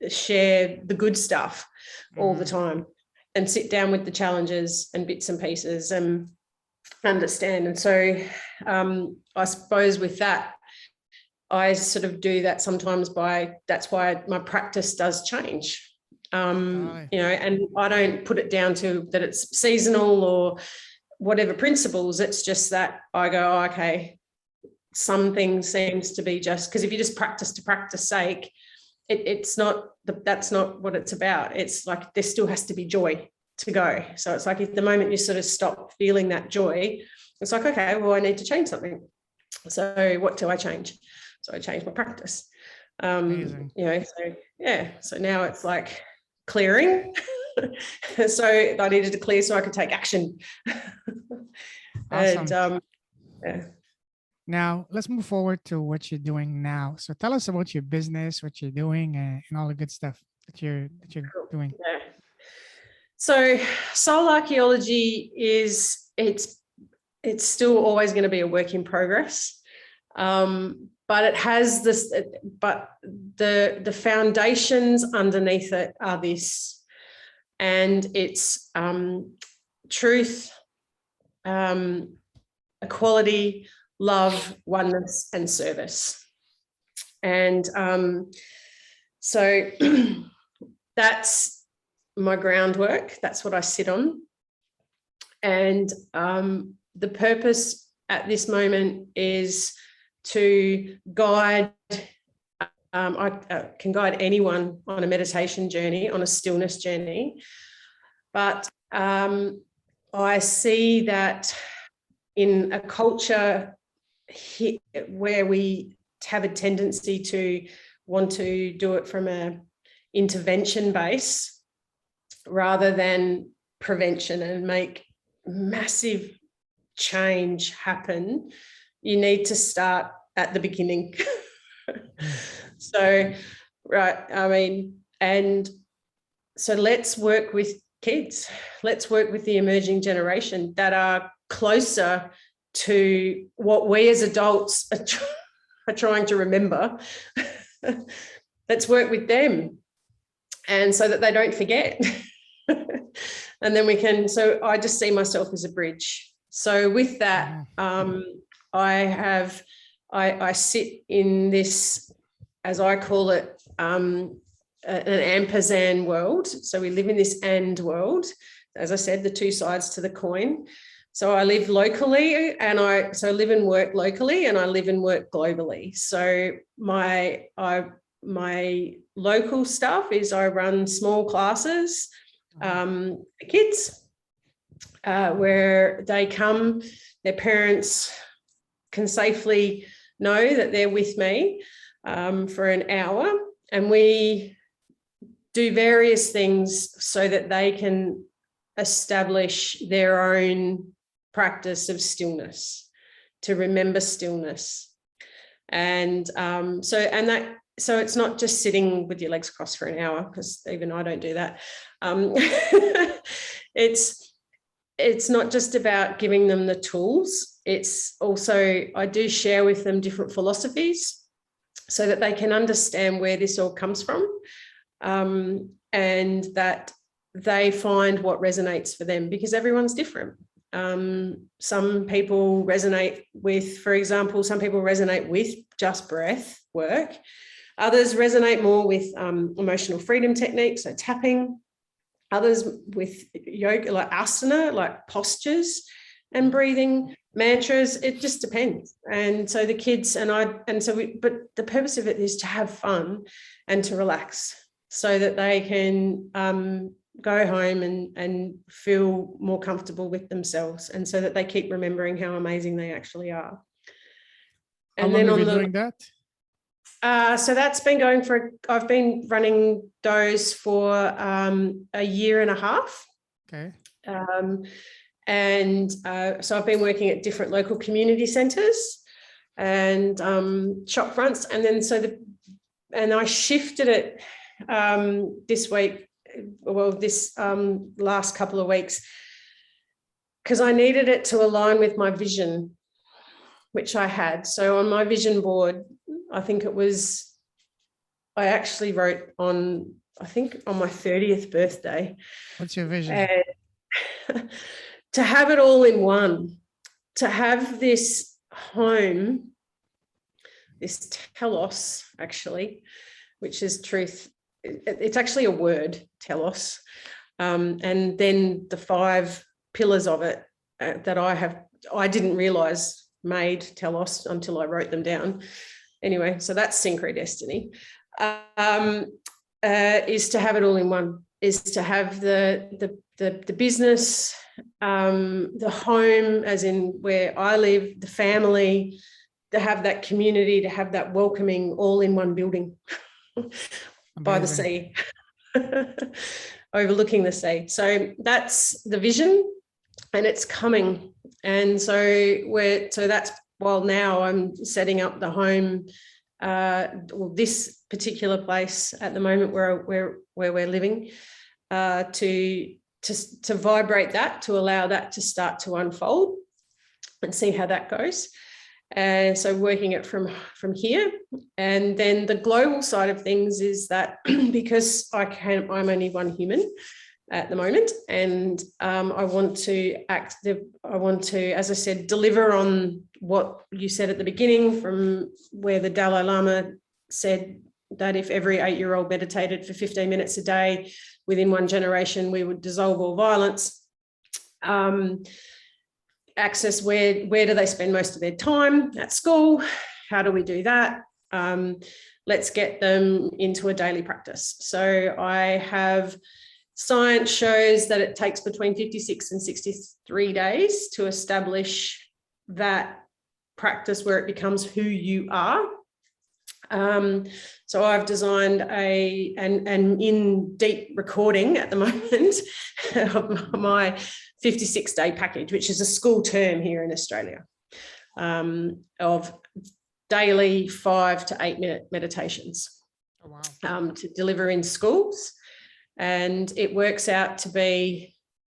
share the good stuff all the time, and sit down with the challenges and bits and pieces and understand. And so I suppose with that, I sort of do that sometimes that's why my practice does change. And I don't put it down to that it's seasonal or whatever principles. It's just that I go, oh, okay, something seems to be just, because if you just practice to practice sake, that's not what it's about. It's like there still has to be joy to go. So it's like, if the moment you sort of stop feeling that joy, it's like, okay, well, I need to change something. So what do I change? So I change my practice. Amazing. So now it's like clearing. So I needed to clear so I could take action. Awesome. Now let's move forward to what you're doing now. So tell us about your business, what you're doing, and all the good stuff that you're doing. Yeah. So soul archaeology it's still always going to be a work in progress. But it has this, but the foundations underneath it are this. And it's truth, equality, love, oneness, and service. And so that's my groundwork. That's what I sit on. And the purpose at this moment is to guide, I can guide anyone on a meditation journey, on a stillness journey. But I see that in a culture where we have a tendency to want to do it from an intervention base rather than prevention and make massive change happen, you need to start at the beginning. So, right, I mean, and so let's work with kids. Let's work with the emerging generation that are closer to what we as adults are trying to remember. Let's work with them, and so that they don't forget. And then we can, so I just see myself as a bridge. So with that, I sit in this, as I call it, an ampersand world. So we live in this and world, as I said, the two sides to the coin. So I live locally, and I live and work locally, and I live and work globally. So my local stuff is I run small classes for kids, where they come, their parents can safely know that they're with me for an hour, and we do various things so that they can establish their own practice of stillness, to remember stillness. And so it's not just sitting with your legs crossed for an hour, because even I don't do that. It's not just about giving them the tools. It's also, I do share with them different philosophies so that they can understand where this all comes from, and that they find what resonates for them, because everyone's different. Some people resonate with, for example, some people resonate with just breath work. Others resonate more with emotional freedom techniques, so tapping. Others with yoga, like asana, like postures and breathing, mantras. It just depends. And so the kids but the purpose of it is to have fun and to relax, so that they can go home and feel more comfortable with themselves, and so that they keep remembering how amazing they actually are. And how long have you been doing that? So that's been going I've been running those for a year and a half. Okay. So I've been working at different local community centres and shop fronts, and then and I shifted it this week. Well, this last couple of weeks, because I needed it to align with my vision, which I had. So on my vision board, I actually wrote on my 30th birthday. What's your vision? To have it all in one, to have this home, this telos, actually, which is truth. It's actually a word, telos. And then the 5 pillars of it that I didn't realize made telos until I wrote them down. Anyway, so that's synchrodestiny. Is to have it all in one, is to have the business, the home, as in where I live, the family, to have that community, to have that welcoming all in one building by the sea, overlooking the sea. So that's the vision, and it's coming. And so that's, while now I'm setting up the home, this particular place at the moment where we're living, to vibrate that, to allow that to start to unfold and see how that goes. And so working it from here. And then the global side of things is that because I'm only one human at the moment, and I want to, as I said, deliver on what you said at the beginning, from where the Dalai Lama said that if every 8-year-old meditated for 15 minutes a day within one generation, we would dissolve all violence. Access, where do they spend most of their time? At school. How do we do that? Let's get them into a daily practice. So I have, science shows that it takes between 56 and 63 days to establish that practice where it becomes who you are. So I've designed and in deep recording at the moment of my 56-day package, which is a school term here in Australia, of daily 5 to 8 minute meditations to deliver in schools. And it works out to be,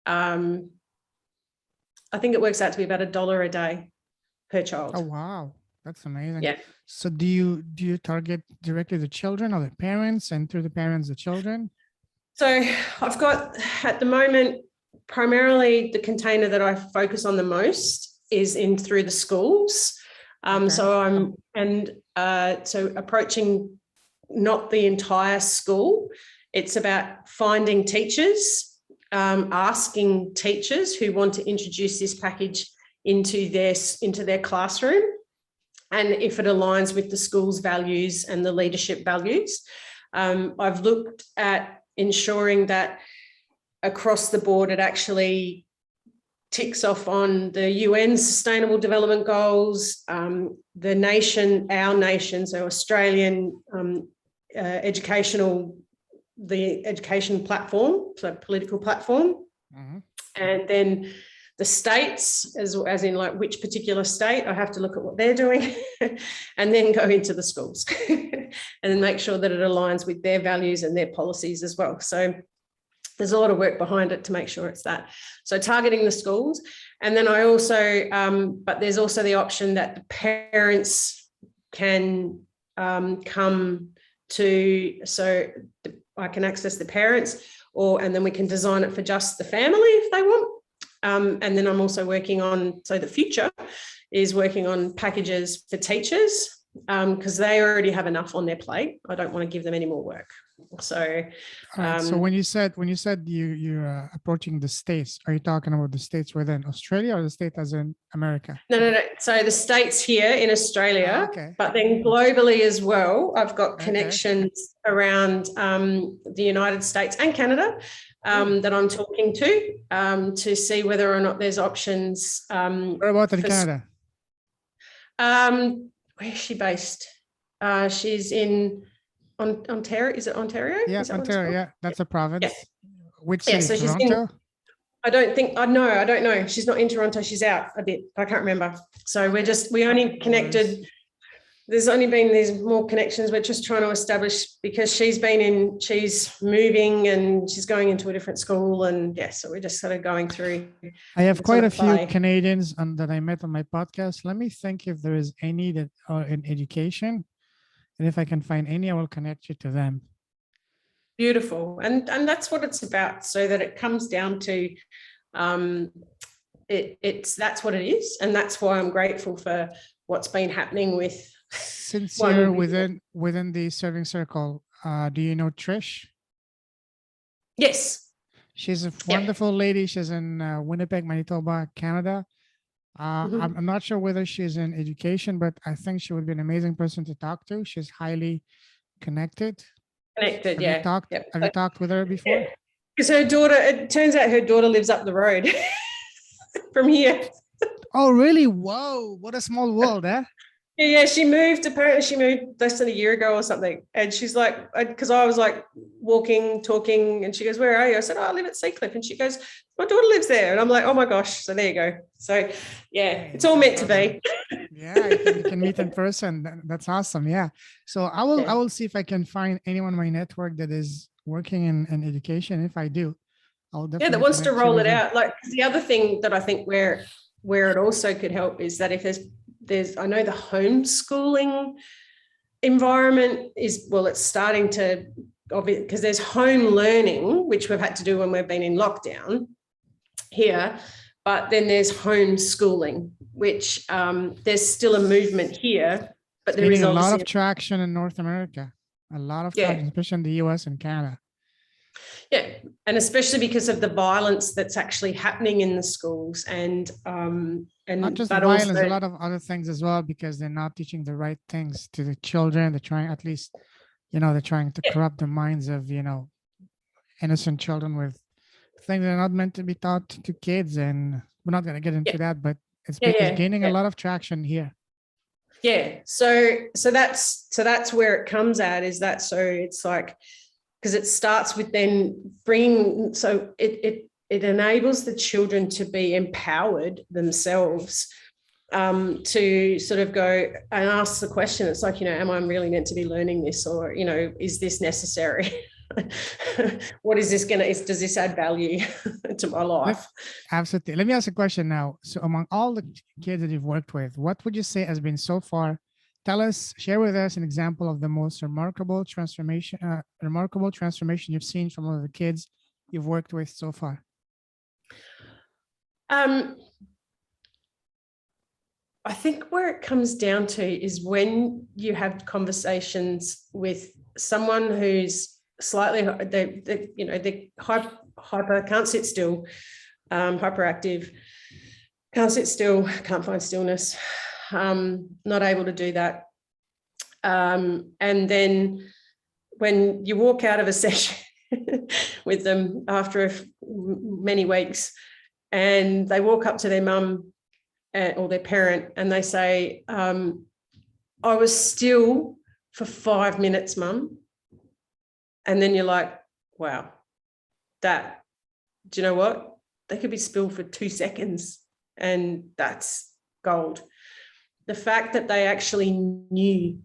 I think it works out to be about $1 a day per child. Oh, wow. That's amazing. Yeah. So do you target directly the children or the parents, and through the parents, the children? So I've got, at the moment, primarily the container that I focus on the most is in through the schools. So so approaching not the entire school. It's about finding teachers, asking teachers who want to introduce this package into their classroom, and if it aligns with the school's values and the leadership values. I've looked at ensuring that across the board it actually ticks off on the UN Sustainable Development Goals, our nation, so Australian education platform, so political platform, and then the states, as in like which particular state. I have to look at what they're doing and then go into the schools and then make sure that it aligns with their values and their policies as well. So there's a lot of work behind it to make sure it's that. So targeting the schools. And then I also, but there's also the option that the parents can come to, so I can access the parents, and then we can design it for just the family if they want. And then I'm also working on, so the future is working on packages for teachers, because they already have enough on their plate. I don't want to give them any more work. So, so when you said you're approaching the states, are you talking about the states within Australia or the state as in America? No. So the states here in Australia, but then globally as well. I've got connections around the United States and Canada that I'm talking to see whether or not there's options. Where about in Canada? Where is she based? She's in Ontario. Is it Ontario? Yeah, Ontario. Yeah, that's a province. Yeah. Which city? So she's Toronto? I don't know. She's not in Toronto. She's out a bit. I can't remember. So we only connected. There's only been these more connections. We're just trying to establish, because she's moving and she's going into a different school, and so we're just sort of going through. I have quite a few Canadians that I met on my podcast. Let me think if there is any that are in education, and if I can find any, I will connect you to them. Beautiful, and that's what it's about. So that it comes down to, that's what it is, and that's why I'm grateful for what's been happening with. Since you're within the serving circle, do you know Trish? Yes. She's a wonderful lady. She's in Winnipeg, Manitoba, Canada. I'm not sure whether she's in education, but I think she would be an amazing person to talk to. She's highly connected. Have you talked with her before? Because it turns out her daughter lives up the road from here. Oh, really? Whoa, what a small world, eh? Yeah, apparently she moved less than a year ago or something. And she's like, because I was like walking, talking, and she goes, "Where are you?" I said, "Oh, I live at Seacliff." And she goes, "My daughter lives there." And I'm like, "Oh my gosh." So there you go. So yeah, it's all meant to be. Yeah, you can meet in person. That's awesome. Yeah. So I will see if I can find anyone in my network that is working in education. If I do, I'll definitely. That wants to roll it out. Like, the other thing that I think where it also could help is that if there's I know the homeschooling environment is, well, it's starting to, because there's home learning, which we've had to do when we've been in lockdown here, but then there's homeschooling, which there's still a movement here, but there is a lot of traction in North America, traction, especially in the US and Canada. Yeah, and especially because of the violence that's actually happening in the schools, and not just violence, also, a lot of other things as well, because they're not teaching the right things to the children. They're trying, at least, they're trying to corrupt the minds of, innocent children with things that are not meant to be taught to kids. And we're not going to get into that, but it's gaining a lot of traction here. Yeah. So that's where it comes at, is that, so it's like, because it starts with then bringing, so it enables the children to be empowered themselves, to sort of go and ask the question. It's like, am I really meant to be learning this, or, is this necessary? What is this does this add value to my life? Absolutely. Let me ask a question now. So among all the kids that you've worked with, what would you say has been so far? Share with us an example of the most remarkable transformation you've seen from one of the kids you've worked with so far. I think where it comes down to is when you have conversations with someone who's slightly, they're hyper, can't sit still, hyperactive, can't sit still, can't find stillness, not able to do that. And then when you walk out of a session with them after many weeks, and they walk up to their mum or their parent and they say, I was still for 5 minutes, mum. And then you're like, wow, do you know what? They could be still for 2 seconds, and that's gold. The fact that they actually knew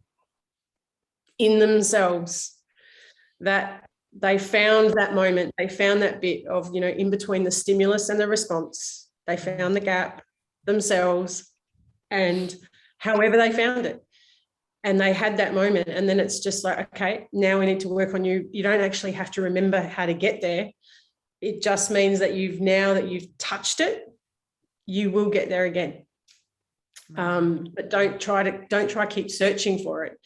in themselves that they found that moment, they found that bit of, in between the stimulus and the response, they found the gap themselves, and however they found it, and they had that moment. And then it's just like, okay, now we need to work on you. You don't actually have to remember how to get there. It just means that now that you've touched it, you will get there again. But don't try keep searching for it.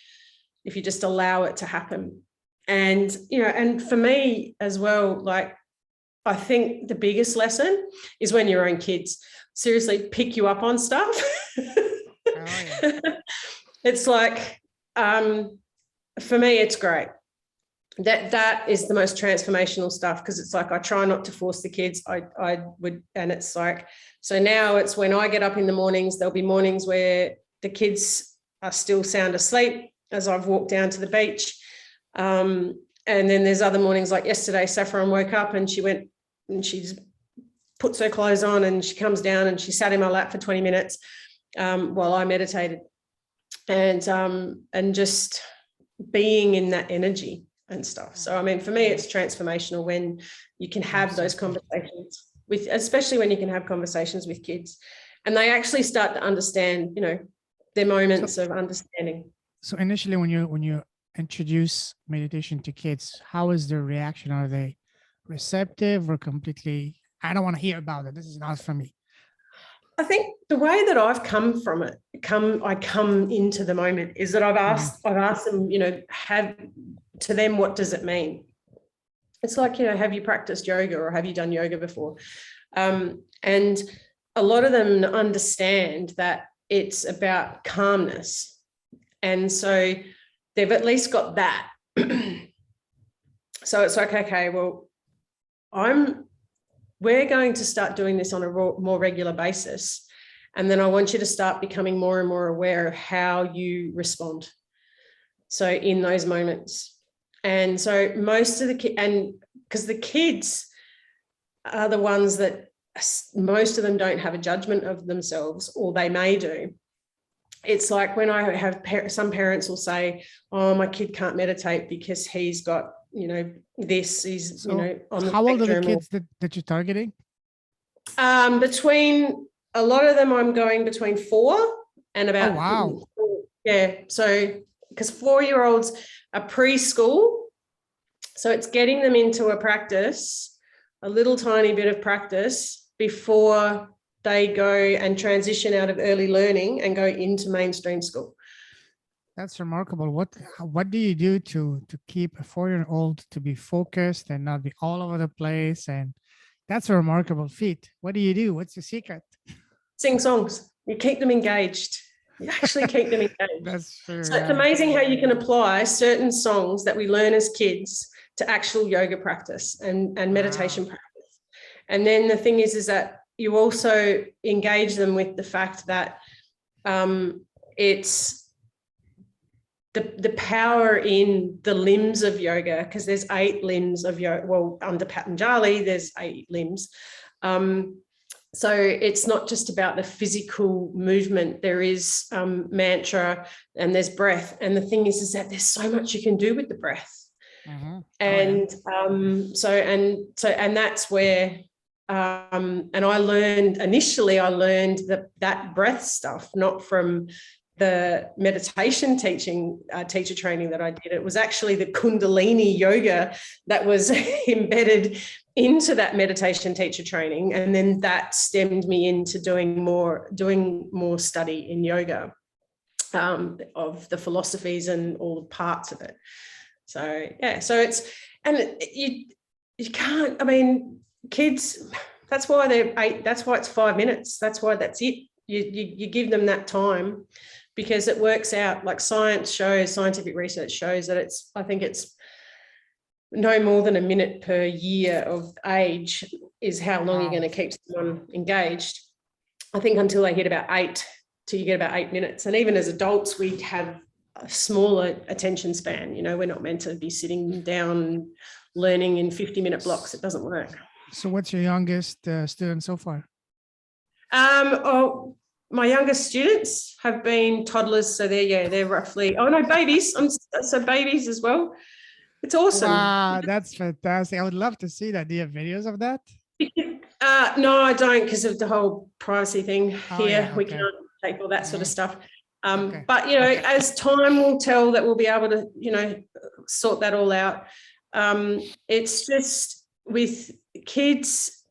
If you just allow it to happen. And and for me as well, like, I think the biggest lesson is when your own kids seriously pick you up on stuff. Oh, yeah. It's like, for me, it's great. That is the most transformational stuff, because it's like, I try not to force the kids. I would, and it's like, so now it's when I get up in the mornings, there'll be mornings where the kids are still sound asleep as I've walked down to the beach. And then there's other mornings, like yesterday, Saffron woke up and she went and she's puts her clothes on and she comes down and she sat in my lap for 20 minutes while I meditated, and just being in that energy and stuff. So, I mean, for me, it's transformational when you can have those conversations especially when you can have conversations with kids and they actually start to understand, their moments of understanding. So initially when you introduce meditation to kids, how is their reaction? Are they receptive or completely, I don't want to hear about it, this is not for me? I think the way that I've come from it, I come into the moment, is that I've asked them, to them, what does it mean? It's like, have you practiced yoga or have you done yoga before? And a lot of them understand that it's about calmness. And so they've at least got that. So it's like, okay, well, we're going to start doing this on a more regular basis. And then I want you to start becoming more and more aware of how you respond. So in those moments. And so most of the kids, and because the kids are the ones that most of them don't have a judgment of themselves, or they may do. It's like when I have some parents will say, oh, my kid can't meditate because he's got, this, he's, on the how old are the spectrum. kids that you're targeting? Between, a lot of them I'm going between 4 and about. Oh, wow. Yeah. So, because 4-year-olds are preschool. So it's getting them into a practice, a little tiny bit of practice before they go and transition out of early learning and go into mainstream school. That's remarkable. What do you do to keep a 4-year-old to be focused and not be all over the place? And that's a remarkable feat. What do you do? What's the secret? Sing songs. You keep them engaged. You actually keep them engaged. That's true. So it's amazing how you can apply certain songs that we learn as kids to actual yoga practice and meditation practice. And then the thing is that you also engage them with the fact that it's the power in the limbs of yoga, because there's 8 limbs of yoga. Well, under Patanjali, there's 8 limbs. So it's not just about the physical movement. There is mantra and there's breath. And the thing is that there's so much you can do with the breath. Mm-hmm. And and that's where and I learned that breath stuff, not from the meditation teacher training that I did. It was actually the Kundalini yoga that was embedded into that meditation teacher training. And then that stemmed me into doing more study in yoga, of the philosophies and all the parts of it. So, yeah, so you can't, I mean, kids, that's why they're 8, that's why it's 5 minutes. That's why that's it. You give them that time, because it works out, like scientific research shows that I think it's no more than a minute per year of age is how long you're going to keep someone engaged. I think until they hit about 8, till you get about 8 minutes. And even as adults, we have a smaller attention span. We're not meant to be sitting down learning in 50-minute blocks. It doesn't work. So what's your youngest student so far? My youngest students have been toddlers, so they're roughly, babies. So babies as well. It's awesome. Wow, that's fantastic. I would love to see that. Do you have videos of that? No, I don't, because of the whole privacy thing here. Yeah, okay. We can't take all that sort of stuff. Okay. But, as time will tell, that we'll be able to, sort that all out. It's just with kids,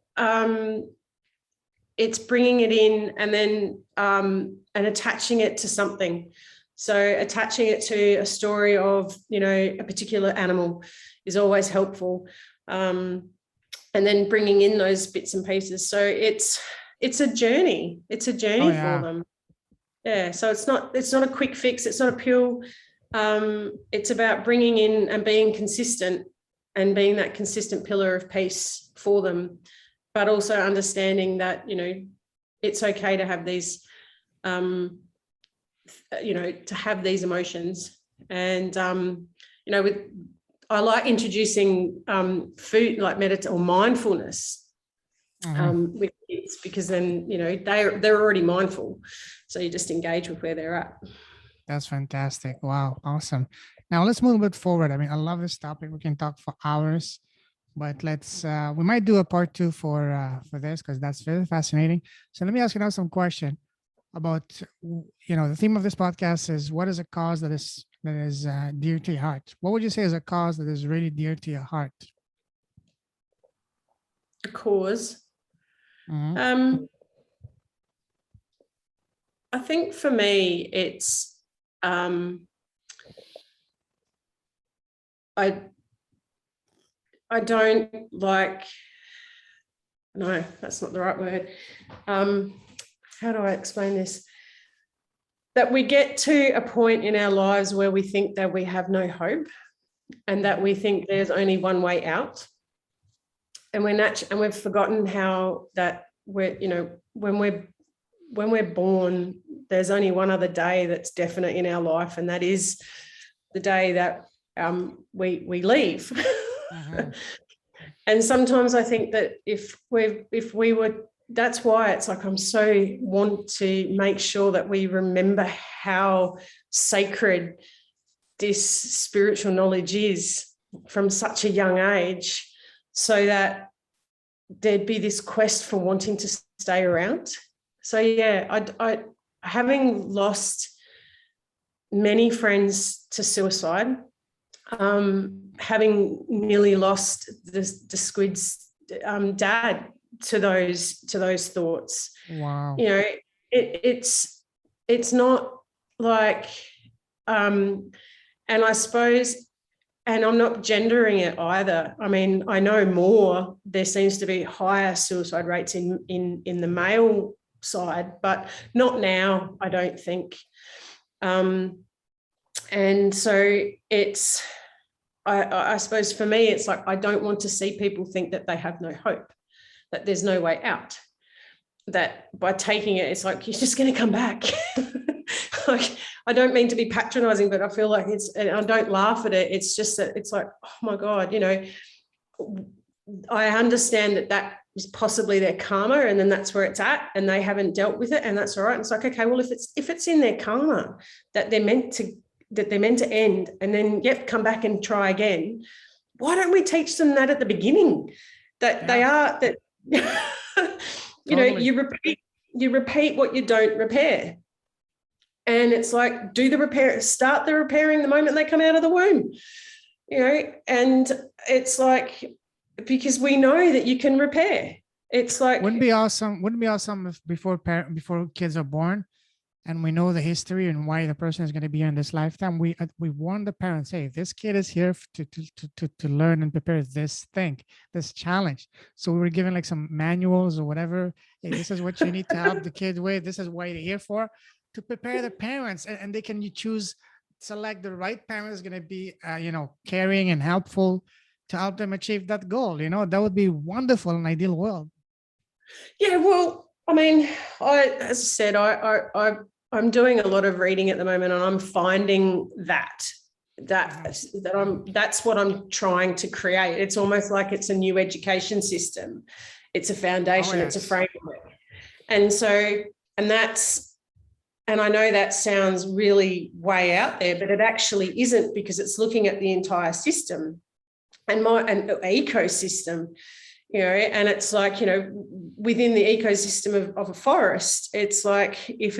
it's bringing it in and then and attaching it to something. So attaching it to a story of, a particular animal is always helpful. And then bringing in those bits and pieces. So it's a journey. It's a journey for them. Yeah. So it's not a quick fix. It's not a pill. It's about bringing in and being consistent and being that consistent pillar of peace for them, but also understanding that, it's okay to have these, to have these emotions. And, I like introducing food, like or mindfulness with kids, because then, they're already mindful. So you just engage with where they're at. That's fantastic. Wow. Awesome. Now let's move a bit forward. I mean, I love this topic. We can talk for hours, but we might do a part 2 for this, because that's very fascinating. So let me ask you now some question about, the theme of this podcast is, what is a cause that is dear to your heart? What would you say is a cause that is really dear to your heart? A cause. Mm-hmm. I think for me, it's I don't like, no, that's not the right word. How do I explain this? That we get to a point in our lives where we think that we have no hope, and that we think there's only one way out. And we've forgotten how that when we're born, there's only one other day that's definite in our life, and that is the day that we leave. Mm-hmm. And sometimes I think that if we were, that's why it's like I'm so want to make sure that we remember how sacred this spiritual knowledge is from such a young age, so that there'd be this quest for wanting to stay around. So yeah, I having lost many friends to suicide, having nearly lost the squid's dad to those thoughts. Wow. It's not like, and I suppose, and I'm not gendering it either. I mean, I know more. There seems to be higher suicide rates in the male side, but not now, I don't think. And so it's, I suppose for me, it's like, I don't want to see people think that they have no hope, that there's no way out, that by taking it, it's like, you're just going to come back. Like, I don't mean to be patronizing, but I feel like and I don't laugh at it. It's just that it's like, oh my God, I understand that possibly their karma, and then that's where it's at, and they haven't dealt with it, and that's all right. And it's like, okay, well, if it's in their karma that they're meant to end, and then come back and try again, why don't we teach them that at the beginning, that they are that Totally. you repeat what you don't repair. And it's like, start the repairing the moment they come out of the womb, and it's like, because we know that you can repair. It's like, Wouldn't be awesome if before kids are born, and we know the history and why the person is going to be in this lifetime, we warn the parents, hey, this kid is here to learn and prepare this challenge. So we were given like some manuals or whatever. Hey, this is what you need to help the kid with. This is what you're here for, to prepare the parents, and they can select the right parent is going to be, caring and helpful to help them achieve that goal. That would be wonderful in an ideal world. Yeah, well, I mean, as I said, I'm doing a lot of reading at the moment, and I'm finding that's what I'm trying to create. It's almost like it's a new education system. It's a foundation, It's a framework. And I know that sounds really way out there, but it actually isn't, because it's looking at the entire system and ecosystem. And it's like, within the ecosystem of a forest, it's like, if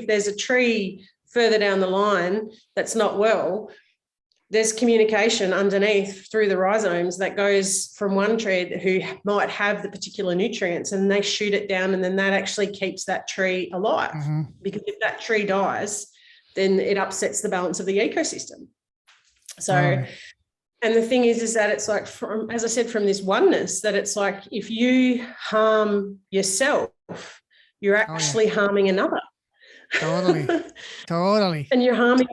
there's a tree further down the line that's not well, there's communication underneath through the rhizomes that goes from one tree who might have the particular nutrients, and they shoot it down, and then that actually keeps that tree alive. Mm-hmm. Because if that tree dies, then it upsets the balance of the ecosystem. So, and the thing is that it's like, as I said, from this oneness, that it's like, if you harm yourself, you're actually harming another. Totally. And you're harming.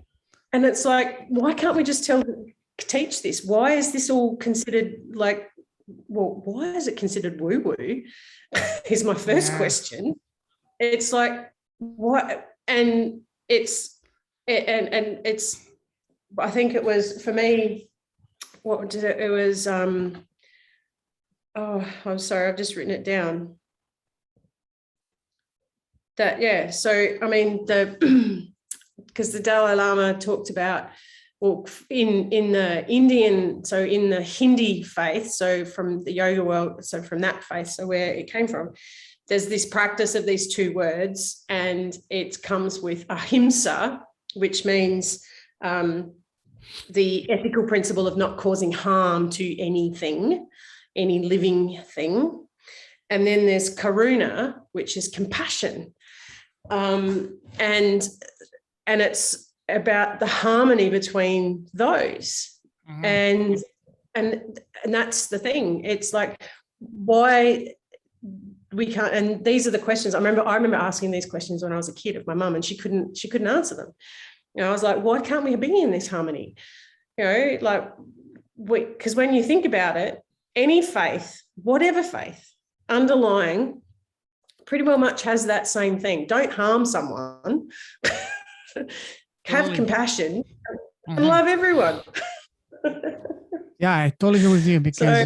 And it's like, why can't we just teach this? Why is this all considered like, well, why is it considered woo-woo? Is my first question. It's like, what? And it's, I think it was, for me, what did it was, I'm sorry, I've just written it down. So, I mean, because the Dalai Lama talked about, well, in the Indian, so in the Hindi faith, so from the yoga world, so from that faith, so where it came from, there's this practice of these two words, and it comes with ahimsa, which means the ethical principle of not causing harm to anything, any living thing. And then there's karuna, which is compassion. And it's about the harmony between those. Mm-hmm. And that's the thing. It's like, why we can't, and these are the questions. I remember asking these questions when I was a kid of my mum, and she couldn't answer them. I was like, why can't we be in this harmony? Because when you think about it, any faith, whatever faith, underlying pretty well much has that same thing. Don't harm someone. Have compassion and love everyone. Yeah, I totally agree with you, because,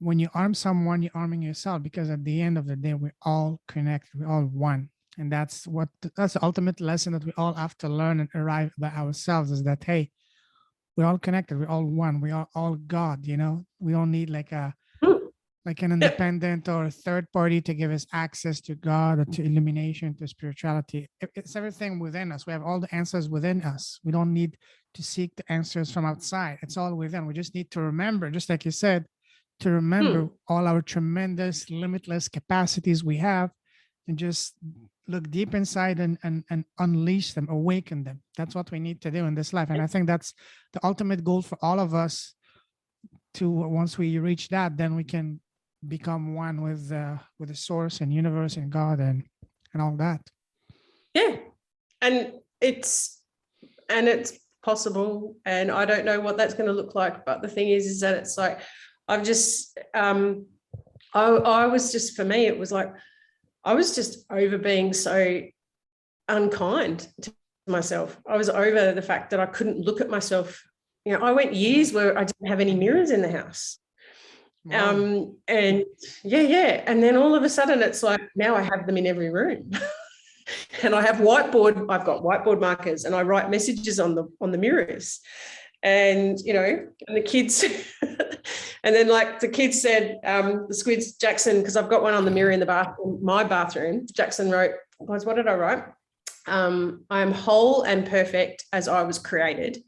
when you arm someone, you're arming yourself, because at the end of the day, we're all connected, we're all one. And that's the ultimate lesson that we all have to learn and arrive by ourselves, is that, hey, we're all connected. We're all one. We are all God, we don't need like an independent or a third party to give us access to God or to illumination, to spirituality. It's everything within us. We have all the answers within us. We don't need to seek the answers from outside. It's all within. We just need to remember, just like you said, to remember all our tremendous, limitless capacities we have, and just look deep inside and unleash them, awaken them. That's what we need to do in this life. And I think that's the ultimate goal for all of us, to once we reach that, then we can become one with the source and universe and God and all that. Yeah. And it's possible. And I don't know what that's going to look like. But the thing is that it's like, I've just, I was just, for me, it was like, I was just over being so unkind to myself. I was over the fact that I couldn't look at myself. I went years where I didn't have any mirrors in the house. Wow. And and then all of a sudden it's like now I have them in every room. And I've got whiteboard markers, and I write messages on the mirrors. And and the kids and then like the kids said, the squids, Jackson, because I've got one on the mirror in the bathroom, my bathroom. Jackson wrote, guys, what did I write? I am whole and perfect as I was created,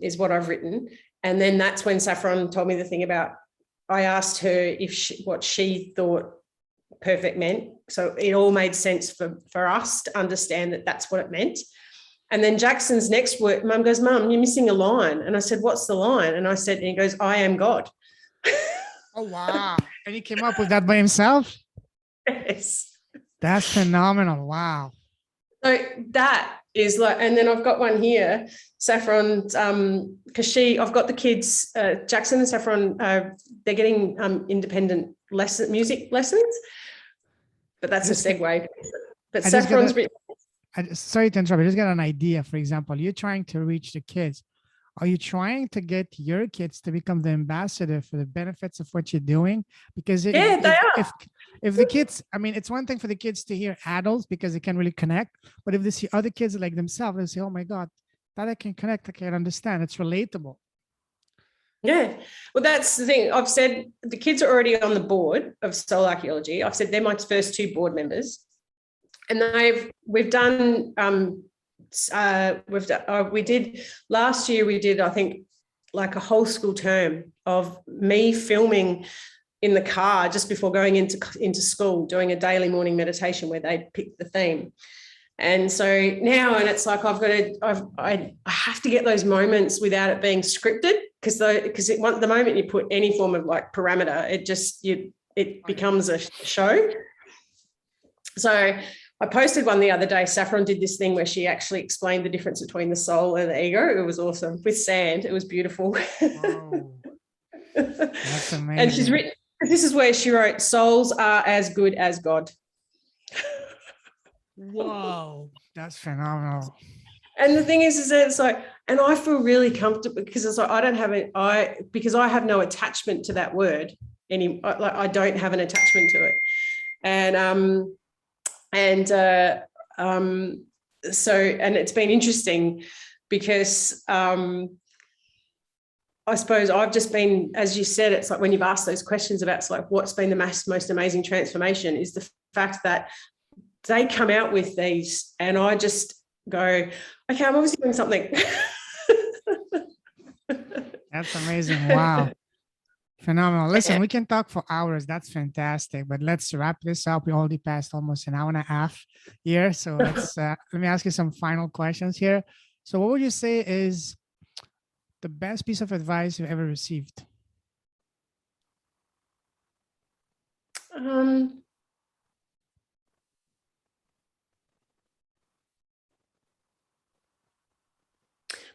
is what I've written. And then that's when Saffron told me the thing about, I asked her what she thought perfect meant. So it all made sense for us to understand that that's what it meant. And then Jackson's next word, Mum goes, Mum, you're missing a line. And I said, what's the line? And I said, and he goes, I am God. Oh, wow. And he came up with that by himself? Yes. That's phenomenal. Wow. So that is like, and then I've got one here, Saffron's, because I've got the kids, Jackson and Saffron, they're getting independent music lessons, but that's a segue. But Saffron's written. Sorry to interrupt. I just got an idea. For example, you're trying to reach the kids. Are you trying to get your kids to become the ambassador for the benefits of what you're doing? Because they are. If the kids, I mean, it's one thing for the kids to hear adults because they can really connect. But if they see other kids like themselves, they say, oh my God, that I can connect, I can understand. It's relatable. Yeah. Well, that's the thing. I've said the kids are already on the board of Soul Archaeology. I've said they're my first 2 board members. And we've done, we did last year, I think, like a whole school term of me filming in the car just before going into school, doing a daily morning meditation where they pick the theme. And so now, and it's like I have to get those moments without it being scripted, because the moment you put any form of like parameter, it becomes a show. So I posted one the other day. Saffron did this thing where she actually explained the difference between the soul and the ego. It was awesome, with sand. It was beautiful. Wow. That's amazing. And she's written, this is where she wrote, souls are as good as God. Whoa, that's phenomenal. And the thing is that it's like, and I feel really comfortable because it's like because I have no attachment to that word I don't have an attachment to it. So it's been interesting because I suppose I've just been, as you said, it's like when you've asked those questions about, it's like what's been the most amazing transformation is the fact that they come out with these and I just go, okay, I'm obviously doing something. That's amazing. Wow. Phenomenal. Listen, we can talk for hours. That's fantastic. But let's wrap this up. We already passed almost an hour and a half here. So let me ask you some final questions here. So what would you say is the best piece of advice you've ever received?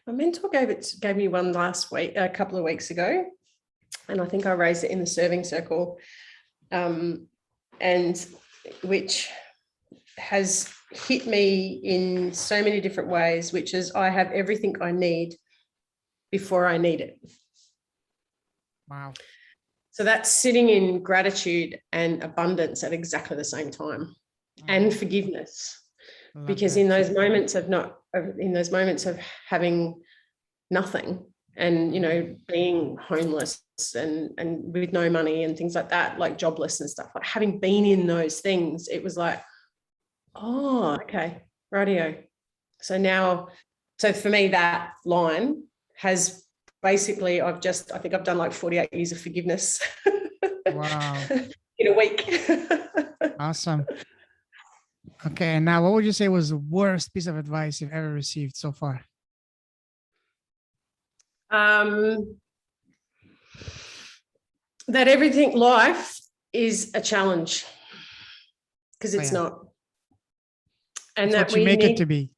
My mentor gave me one last week, a couple of weeks ago, and I think I raised it in the serving circle, and which has hit me in so many different ways, which is I have everything I need before I need it. Wow. So that's sitting in gratitude and abundance at exactly the same time, and forgiveness. Because in those moments of having nothing and, being homeless and with no money and things like that, like jobless and stuff, like having been in those things, it was like, oh, okay, rightio. So for me, that line has basically, I think I've done like 48 years of forgiveness. Wow. In a week. Awesome. Okay, and now what would you say was the worst piece of advice you've ever received so far? That life is a challenge, because it's not. And that's what you make it to be.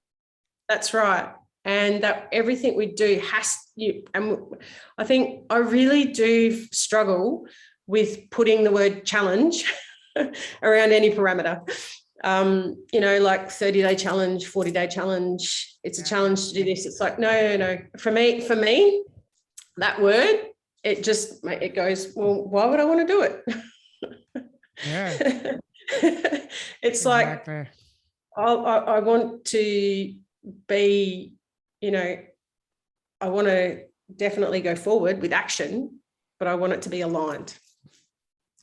That's right. And that everything we do and I think I really do struggle with putting the word challenge around any parameter. Like 30-day challenge, 40-day challenge. It's a challenge to do this. It's like, no. For me, that word it goes, well, why would I want to do it? Yeah, It's like, exactly. I want to be, I want to definitely go forward with action, but I want it to be aligned.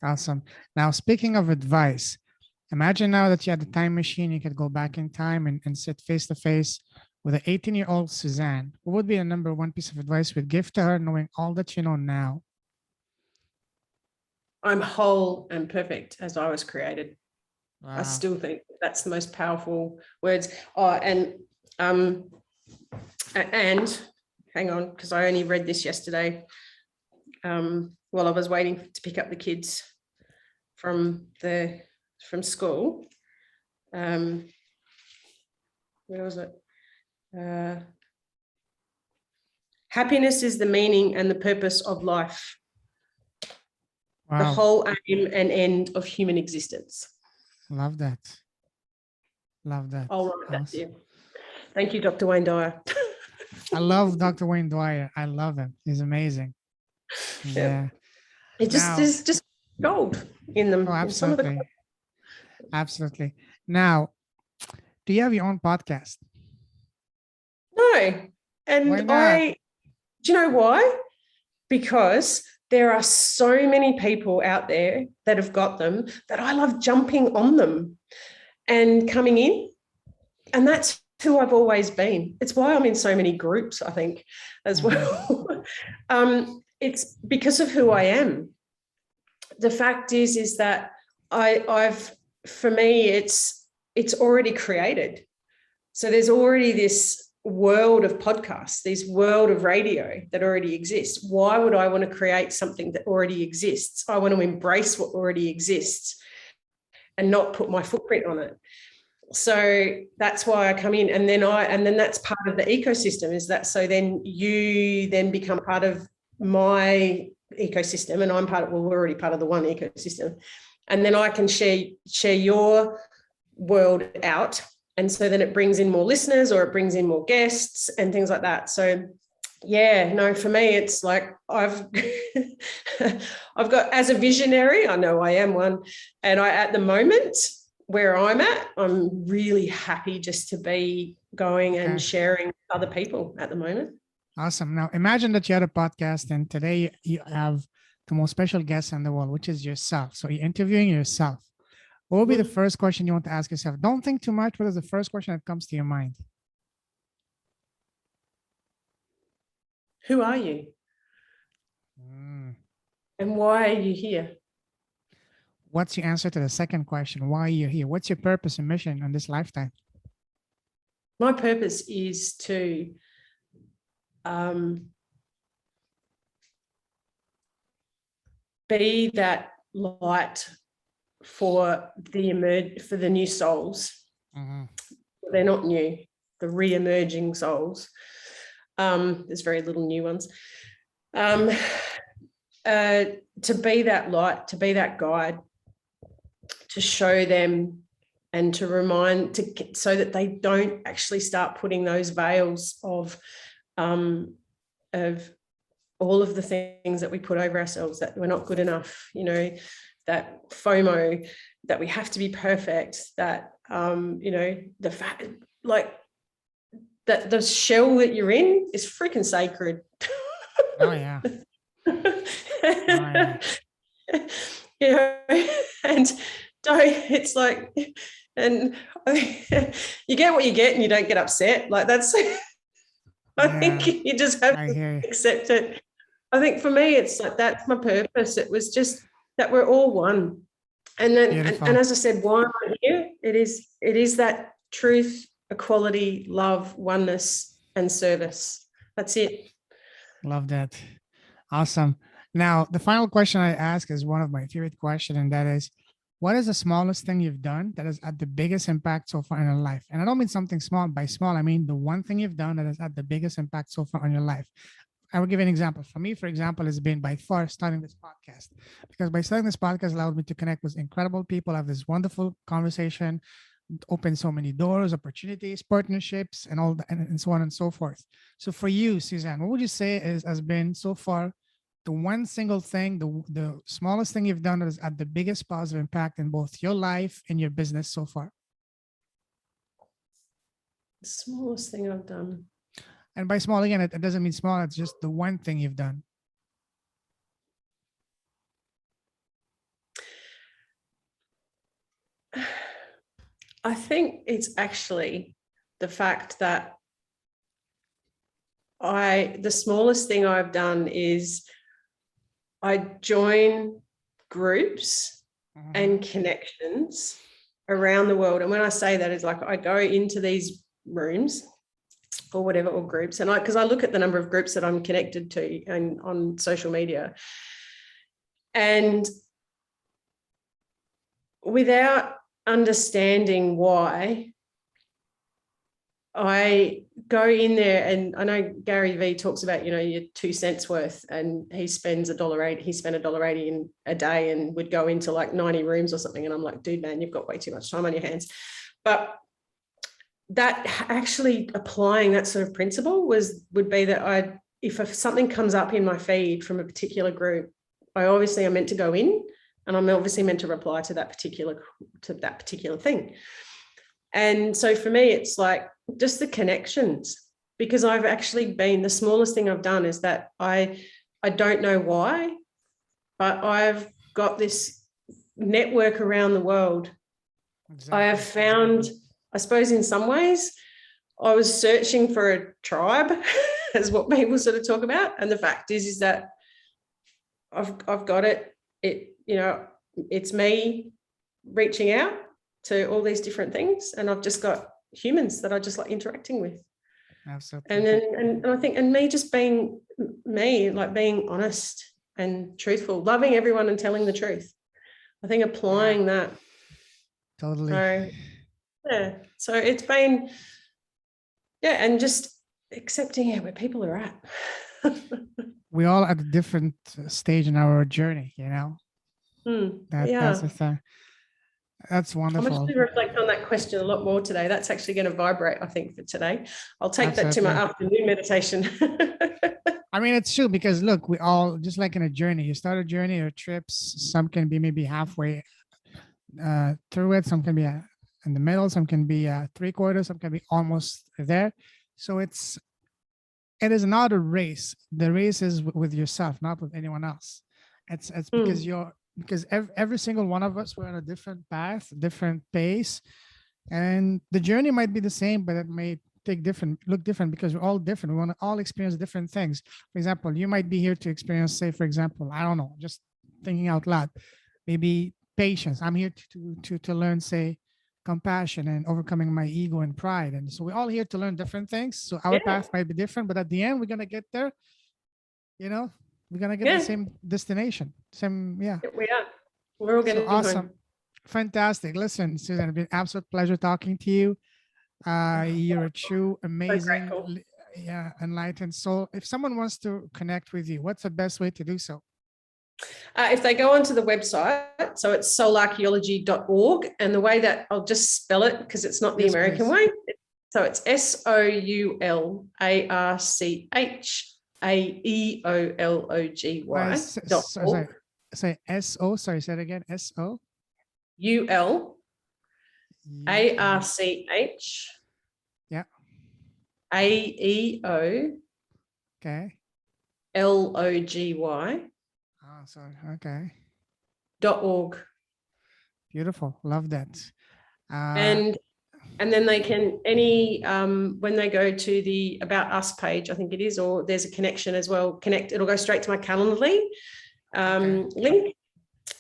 Awesome. Now, speaking of advice, imagine now that you had the time machine, you could go back in time and sit face to face with an 18-year-old Suzanne. What would be the number one piece of advice you'd give to her, knowing all that you know now? I'm whole and perfect as I was created. I Wow. still think that's the most powerful words. Oh, and hang on, because I only read this yesterday while I was waiting to pick up the kids from school. Where was it? Happiness is the meaning and the purpose of life. Wow. The whole aim and end of human existence. Love that. Love that. I'll write that Awesome. to you. Thank you, Dr. Wayne Dyer. I love Dr. Wayne Dwyer. I love him. He's amazing. Yeah. It just Now- is just gold in them. Oh, in some of the- absolutely. Absolutely. Now, do you have your own podcast? No. And Why not? do you know why? Because there are so many people out there that have got them that I love jumping on them and coming in. And that's who I've always been. It's why I'm in so many groups, I think, as well. It's because of who I am. The fact is that for me, it's already created. So there's already this world of podcasts, this world of radio that already exists. Why would I want to create something that already exists? I want to embrace what already exists and not put my footprint on it. So that's why I come in, and then that's part of the ecosystem. Is that so? Then you then become part of my ecosystem, and I'm we're already part of the one ecosystem, and then I can share your world out. And so then it brings in more listeners, or it brings in more guests and things like that. So yeah, no, for me, it's like I've got, as a visionary, I know I am one. And at the moment where I'm at, I'm really happy just to be going and sharing with other people at the moment. Awesome. Now, imagine that you had a podcast and today you have the most special guest in the world, which is yourself. So you're interviewing yourself. What would be the first question you want to ask yourself? Don't think too much. What is the first question that comes to your mind? Who are you? And why are you here? What's your answer to the second question? Why are you here? What's your purpose and mission on this lifetime? My purpose is to be that light for the new souls. They're not new, the re-emerging souls. There's very little new ones. To be that light, to be that guide, to show them and to remind, so that they don't actually start putting those veils of all of the things that we put over ourselves, that we're not good enough, that FOMO, that we have to be perfect, that the fact, like, that the shell that you're in is freaking sacred. Oh yeah. And it's like, and you get what you get and you don't get upset. Like, that's, I think you just have to accept it. I think for me, it's like, that's my purpose. It was just that we're all one. And then, and as I said, why am I here? It is that truth, equality, love, oneness, and service. That's it. Love that. Awesome. Now, the final question I ask is one of my favorite questions, and that is, what is the smallest thing you've done that has had the biggest impact so far in your life? And I don't mean something small. By small, I mean the one thing you've done that has had the biggest impact so far on your life. I will give you an example. For me, for example, has been by far starting this podcast, because by starting this podcast allowed me to connect with incredible people, have this wonderful conversation, open so many doors, opportunities, partnerships, and all that, and so on and so forth. So for you, Suzanne, what would you say has been so far the one single thing, the smallest thing you've done that has had the biggest positive impact in both your life and your business so far? The smallest thing I've done. And by small, again, it doesn't mean small. It's just the one thing you've done. I think it's actually the fact that the smallest thing I've done is I join groups and connections around the world. And when I say that, is like I go into these rooms or whatever, or groups, and because I look at the number of groups that I'm connected to and on social media, and without understanding why, I go in there, and I know Gary Vee talks about, your 2 cents worth, and he spends $1.80. He spent $1.80 in a day and would go into like 90 rooms or something. And I'm like, dude, man, you've got way too much time on your hands. But that actually applying that sort of principle would be that if something comes up in my feed from a particular group, I obviously am meant to go in, and I'm obviously meant to reply to that particular thing. And so for me, it's like just the connections, because I've actually been, the smallest thing I've done is that I don't know why, but I've got this network around the world. Exactly. I have found, I suppose in some ways, I was searching for a tribe, as what people sort of talk about. And the fact is that I've got it. It's me reaching out to all these different things, and I've just got humans that I just like interacting with. Absolutely. And I think, and me just being me, like being honest and truthful, loving everyone and telling the truth. I think applying that. Totally. So it's been, and just accepting where people are at. We all at a different stage in our journey, That's the thing. That's wonderful. I'm actually reflect on that question a lot more today. That's actually going to vibrate, I think, for today. I'll take that to my afternoon meditation. I mean, it's true, because look, we all, just like in a journey, you start a journey or trips, some can be maybe halfway through it, some can be in the middle, some can be 3/4, some can be almost there. So it is not a race. The race is with yourself, not with anyone else. It's because because every single one of us, we're on a different path, different pace, and the journey might be the same, but it may look different, because we're all different. We want to all experience different things. For example, you might be here to experience, say, for example, I don't know, just thinking out loud, maybe patience. I'm here to learn, say, compassion and overcoming my ego and pride. And so we're all here to learn different things. So our path might be different, but at the end, we're going to get there, we're going to get the same destination. We are. We're all getting awesome. home. Fantastic. Listen, Suzanne, it's been an absolute pleasure talking to you. You're a true, amazing, enlightened soul. If someone wants to connect with you, what's the best way to do so? If they go onto the website, so it's soularcheology.org, and the way that I'll just spell it, because it's not the American way. So it's SOULARCHAEOLOGY. Say S-O, sorry, say it again. S-O? ULARCH. Yeah. AEO. Okay. LOGY. Oh, sorry. Okay. .org. Beautiful. Love that. And then they can when they go to the About Us page, I think it is, or there's a connection as well. It'll go straight to my Calendly link,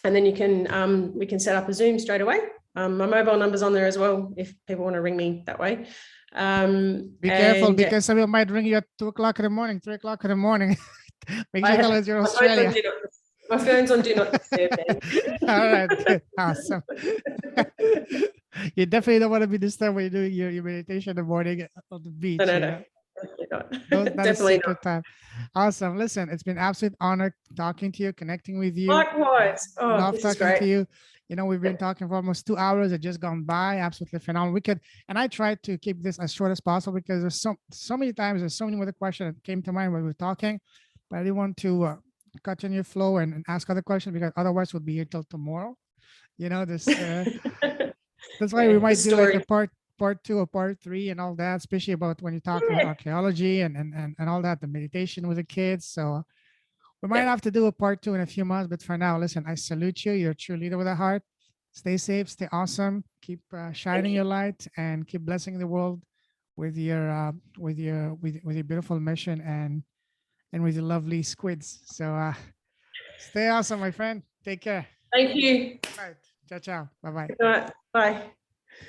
and then you can we can set up a Zoom straight away. My mobile number's on there as well if people want to ring me that way. Be careful, because some people might ring you at 2:00 in the morning, 3:00 in the morning. Make sure tell us you're Australia. My phone's on do not disturb. All right, good. Awesome. You definitely don't want to be disturbed when you're doing your meditation in the morning on the beach. No. Definitely not. Definitely not. Time. Awesome. Listen, it's been an absolute honor talking to you, connecting with you. Likewise. Love talking to you. We've been talking for almost 2 hours. It just gone by. Absolutely phenomenal. And I tried to keep this as short as possible, because there's so many times, there's so many other questions that came to mind when we were talking, but I didn't want to continue flow and ask other questions, because otherwise we'll be here till tomorrow. You know, this that's why Yeah, we the might do like a story. part two or part three and all that, especially about when you talk about Yeah. archaeology and all that, the meditation with the kids. So we might Yep. have to do a part two in a few months. But for now, listen, I salute you. You're a true leader with a heart. Stay safe, stay awesome, keep shining Thank you. your light, and keep blessing the world with your with your beautiful mission and with your lovely squids. So stay awesome, my friend. Take care. Thank you. All right. Ciao, ciao. Bye bye. Good night. Bye.